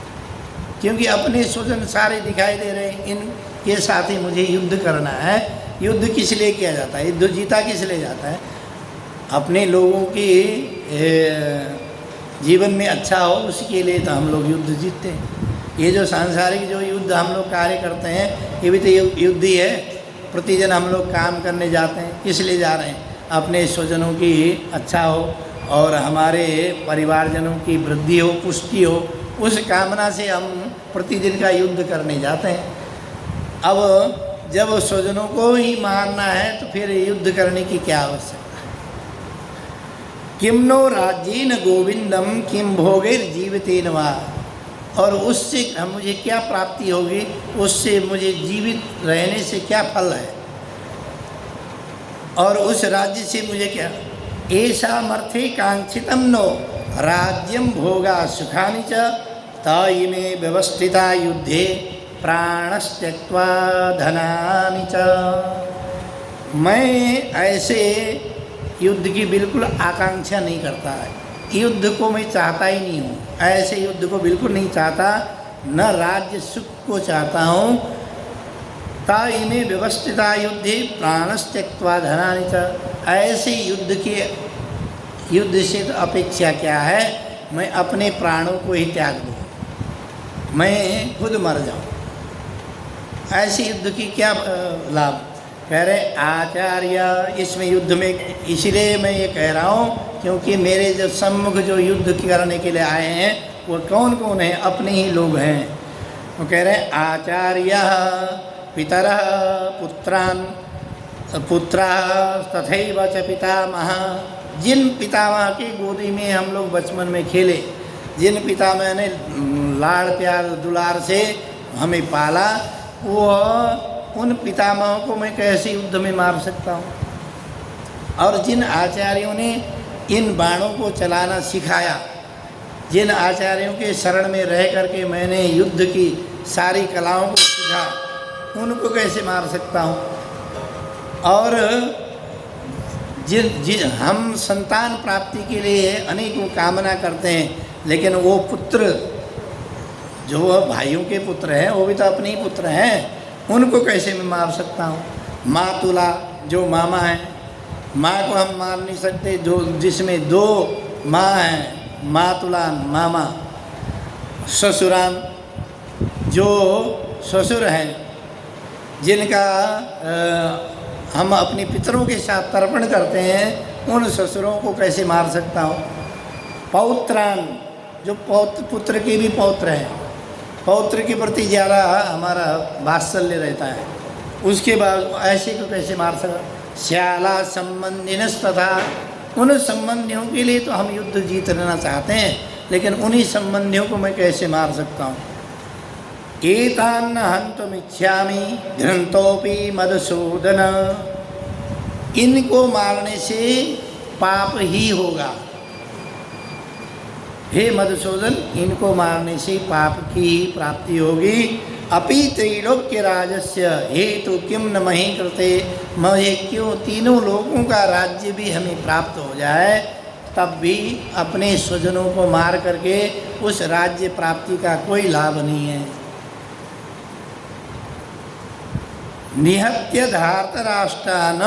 क्योंकि अपने स्वजन सारे दिखाई दे रहे हैं, इनके साथ ही मुझे युद्ध करना है। युद्ध किस लिए किया जाता है? युद्ध जीता किस लिए जाता है? अपने लोगों की जीवन में अच्छा हो, उसके लिए तो हम लोग युद्ध जीतते हैं। ये जो सांसारिक जो युद्ध हम लोग कार्य करते हैं, ये भी तो युद्ध ही है। प्रतिदिन हम लोग काम करने जाते हैं, किस लिए जा रहे हैं? अपने स्वजनों की अच्छा हो और हमारे परिवारजनों की वृद्धि हो, पुष्टि हो, उस कामना से हम प्रतिदिन का युद्ध करने जाते हैं। अब जब स्वजनों को ही मारना है तो फिर युद्ध करने की क्या आवश्यकता? किम नो राज्येन गोविंदम किम भोगैर्जीवितेन वा। और उससे मुझे क्या प्राप्ति होगी, उससे मुझे जीवित रहने से क्या फल है, और उस राज्य से मुझे क्या? ऐसामर्थे कांक्षितम नो राज्यम भोगा सुखानि च ताइमे व्यवस्थिता युद्धे प्राणस्त्यक्त्वा धनानि च। मैं ऐसे युद्ध की बिल्कुल आकांक्षा नहीं करता है, युद्ध को मैं चाहता ही नहीं हूँ, ऐसे युद्ध को बिल्कुल नहीं चाहता, न राज्य सुख को चाहता हूँ। ताइमे व्यवस्थिता युद्धे प्राणस्त्यक्त्वा धनानि च। ऐसे युद्ध से तो अपेक्षा क्या है? मैं अपने प्राणों को ही त्याग दूँ, मैं खुद मर जाऊँ। ऐसे युद्ध की क्या लाभ? कह रहे आचार्य इसमें युद्ध में, इसलिए मैं ये कह रहा हूँ क्योंकि मेरे जो सम्मुख जो युद्ध करने के लिए आए हैं वो कौन कौन है? अपने ही लोग हैं। वो कह रहे आचार्य पितरः पुत्रान् पुत्रा तथैव च पितामह। जिन पितामह की गोदी में हम लोग बचपन में खेले, जिन पितामह ने लाड़ प्यार दुलार से हमें पाला, वो उन पितामहों को मैं कैसे युद्ध में मार सकता हूँ? और जिन आचार्यों ने इन बाणों को चलाना सिखाया, जिन आचार्यों के शरण में रह करके मैंने युद्ध की सारी कलाओं को सीखा, उनको कैसे मार सकता हूँ? और जिन हम संतान प्राप्ति के लिए अनेकों कामना करते हैं, लेकिन वो पुत्र जो भाइयों के पुत्र हैं, वो भी तो अपने ही पुत्र हैं, उनको कैसे मैं मार सकता हूँ? मातुला जो मामा है, माँ को हम मार नहीं सकते, जो जिसमें दो माँ हैं, मातुला मामा। ससुरान जो ससुर हैं, जिनका हम अपने पितरों के साथ तर्पण करते हैं, उन ससुरों को कैसे मार सकता हूँ? पौत्रान जो पुत्र के भी पौत्र हैं, पौत्र के प्रति ज़्यादा हमारा वात्सल्य रहता है, उसके बाद ऐसे को कैसे मार सकता? श्याला संबंधिनस्तथा। उन संबंधियों के लिए तो हम युद्ध जीत लेना चाहते हैं, लेकिन उन्हीं संबंधियों को मैं कैसे मार सकता हूँ? एतान्न हन्तुमिच्छामि घ्नतोपि मधुसूदन। इनको मारने से पाप ही होगा। हे मधुसूदन, इनको मारने से पाप की प्राप्ति होगी। अपि त्रैलोक्य राजस्य हेतु किम न मही कृते। मुझे क्यों तीनों लोगों का राज्य भी हमें प्राप्त हो जाए, तब भी अपने स्वजनों को मार करके उस राज्य प्राप्ति का कोई लाभ नहीं है। निहत्य धार्तराष्ट्रान्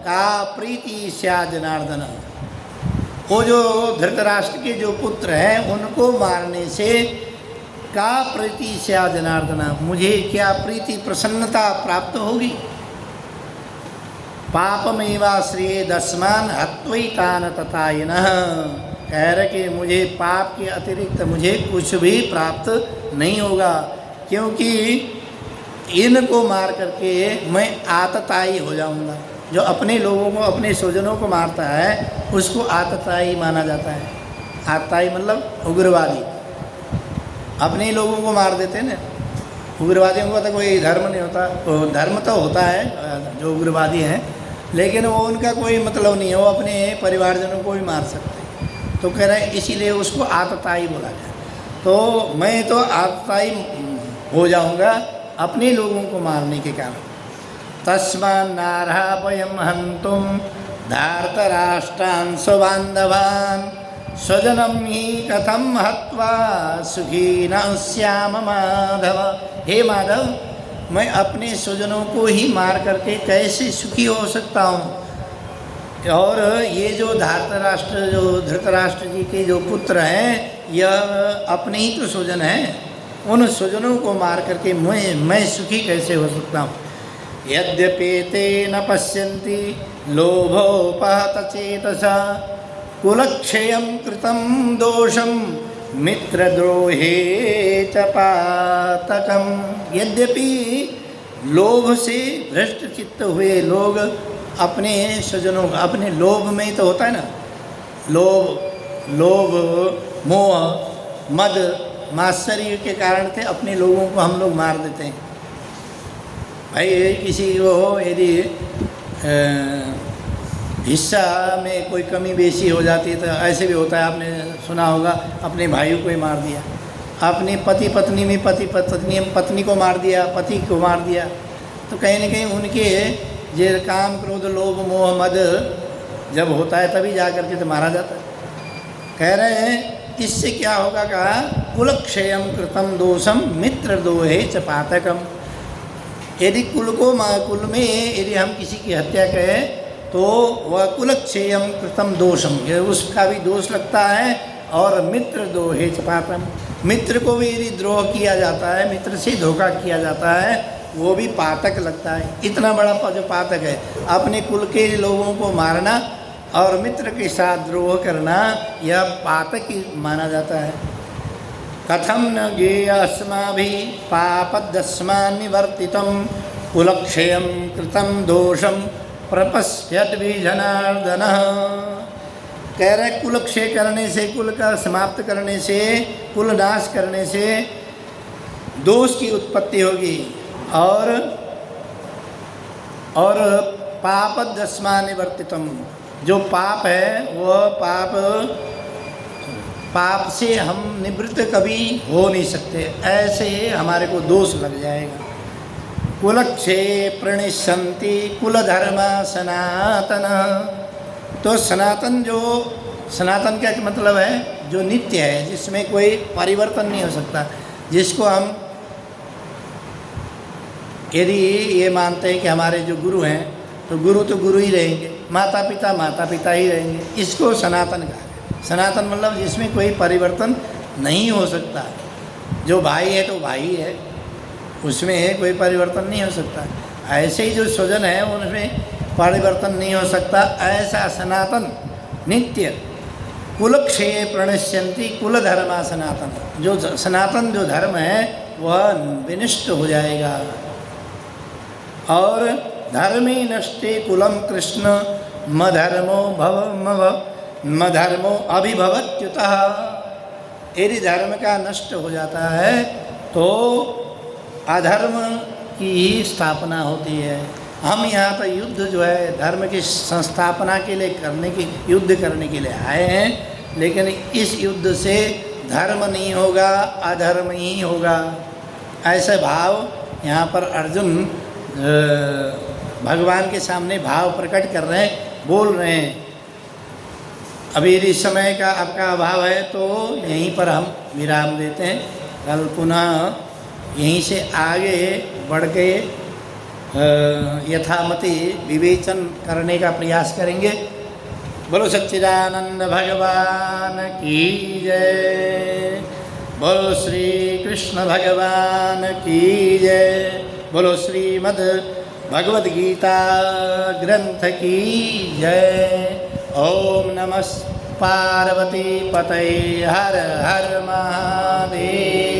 का प्रीति स्या जनार्दन। वो जो धृतराष्ट्र के जो पुत्र हैं उनको मारने से का प्रीति से जनार्दन, मुझे क्या प्रीति प्रसन्नता प्राप्त होगी। पापमेवाश्रिये दस्मान हत्वैतान तथायनः, कह रहे कि मुझे पाप के अतिरिक्त मुझे कुछ भी प्राप्त नहीं होगा, क्योंकि इनको मार करके मैं आतताई हो जाऊंगा। जो अपने लोगों को, अपने स्वजनों को मारता है उसको आतताई माना जाता है। आतताई मतलब उग्रवादी, अपने लोगों को मार देते हैं ना। उग्रवादियों का तो कोई धर्म नहीं होता, तो धर्म तो होता है जो उग्रवादी हैं, लेकिन वो उनका कोई मतलब नहीं है, वो अपने परिवारजनों को भी मार सकते हैं। तो कह रहे हैं इसीलिए उसको आतताई बोला जाए। तो मैं तो आतताई हो जाऊंगा अपने लोगों को मारने के कारण। तस्मान्नार्हापयं हन्तुं धार्तराष्ट्रान् स्वबान्धवान् स्वजनं हि कथं हत्वा सुखी न स्याम माधव। हे माधव, मैं अपने स्वजनों को ही मार करके कैसे सुखी हो सकता हूँ। और ये जो धार्तराष्ट्र, जो धृतराष्ट्र जी के जो पुत्र हैं, यह अपने ही तो स्वजन हैं, उन स्वजनों को मार करके मैं सुखी कैसे हो सकता हूँ। यद्यपेते न पश्यन्ति लोभोपहत चेतसा कुलक्षयं कृतं दोषं मित्रद्रोहे च पातकम। यद्यपि लोभ से भ्रष्ट चित्त हुए लोग अपने स्वजनों, अपने लोभ में ही तो होता है ना, लोभ मोह मद मात्सर्य के कारण से अपने लोगों को हम लोग मार देते हैं। भाई किसी को यदि हिस्सा में कोई कमी बेशी हो जाती है तो ऐसे भी होता है, आपने सुना होगा, अपने भाइयों को ही मार दिया, अपने पति पत्नी में पत्नी को मार दिया, पति को मार दिया। तो कहीं ना कहीं उनके ये काम क्रोध लोभ मोह मद जब होता है तभी जा करके तो मारा जाता है। कह रहे हैं इससे क्या होगा, कहा कुलक्षयम कृतम दोषम मित्र दोहे च पातकम। यदि कुल में यदि हम किसी की हत्या करें तो वह कुलक्षयम कृतम दोषम, उसका भी दोष लगता है। और मित्र दोहे च पातकम, मित्र को भी यदि द्रोह किया जाता है, मित्र से धोखा किया जाता है, वो भी पातक लगता है। इतना बड़ा जो पातक है, अपने कुल के लोगों को मारना और मित्र के साथ द्रोह करना, यह पातक ही माना जाता है। कथम न ज्ञेय अस्माभिः पापदस्मान् निवर्तितं कुलक्षयं कृतं दोषं प्रपश्यद्भि जनार्दनः। कह रहे कुलक्षय करने से, कुल का समाप्त करने से, कुल नाश करने से दोष की उत्पत्ति होगी। और पापदस्मान् निवर्तितं, जो पाप है वह पाप से हम निवृत्त कभी हो नहीं सकते, ऐसे हमारे को दोष लग जाएगा। कुलक्षये प्रणिष्यन्ति कुलधर्म सनातन। तो सनातन, जो सनातन का मतलब है जो नित्य है, जिसमें कोई परिवर्तन नहीं हो सकता, जिसको हम यदि ये मानते हैं कि हमारे जो गुरु हैं तो गुरु ही रहेंगे, माता पिता ही रहेंगे, इसको सनातन कहा है। सनातन मतलब जिसमें कोई परिवर्तन नहीं हो सकता। जो भाई है तो भाई है, उसमें कोई परिवर्तन नहीं हो सकता। ऐसे ही जो स्वजन है उनमें परिवर्तन नहीं हो सकता। ऐसा सनातन नित्य कुलक्षये प्रणश्यन्ति कुल धर्मा सनातन, जो सनातन जो धर्म है वह विनष्ट हो जाएगा। और धर्मे नष्टे कुलम कृष्ण मधर्मो अभिभवत्युतः। यदि धर्म का नष्ट हो जाता है तो अधर्म की ही स्थापना होती है। हम यहाँ पर युद्ध जो है धर्म की संस्थापना के लिए युद्ध करने के लिए आए हैं, लेकिन इस युद्ध से धर्म नहीं होगा, अधर्म ही होगा। ऐसे भाव यहाँ पर अर्जुन भगवान के सामने भाव प्रकट कर रहे हैं, बोल रहे हैं। अभी यदि समय का आपका अभाव है तो यहीं पर हम विराम देते हैं। कल पुनः यहीं से आगे बढ़ के यथामति विवेचन करने का प्रयास करेंगे। बोलो सच्चिदानंद भगवान की जय। बोलो श्री कृष्ण भगवान की जय। बोलो श्रीमद् भगवद गीता ग्रंथ की जय। ओम नमः पार्वती पतये हर हर महादेव।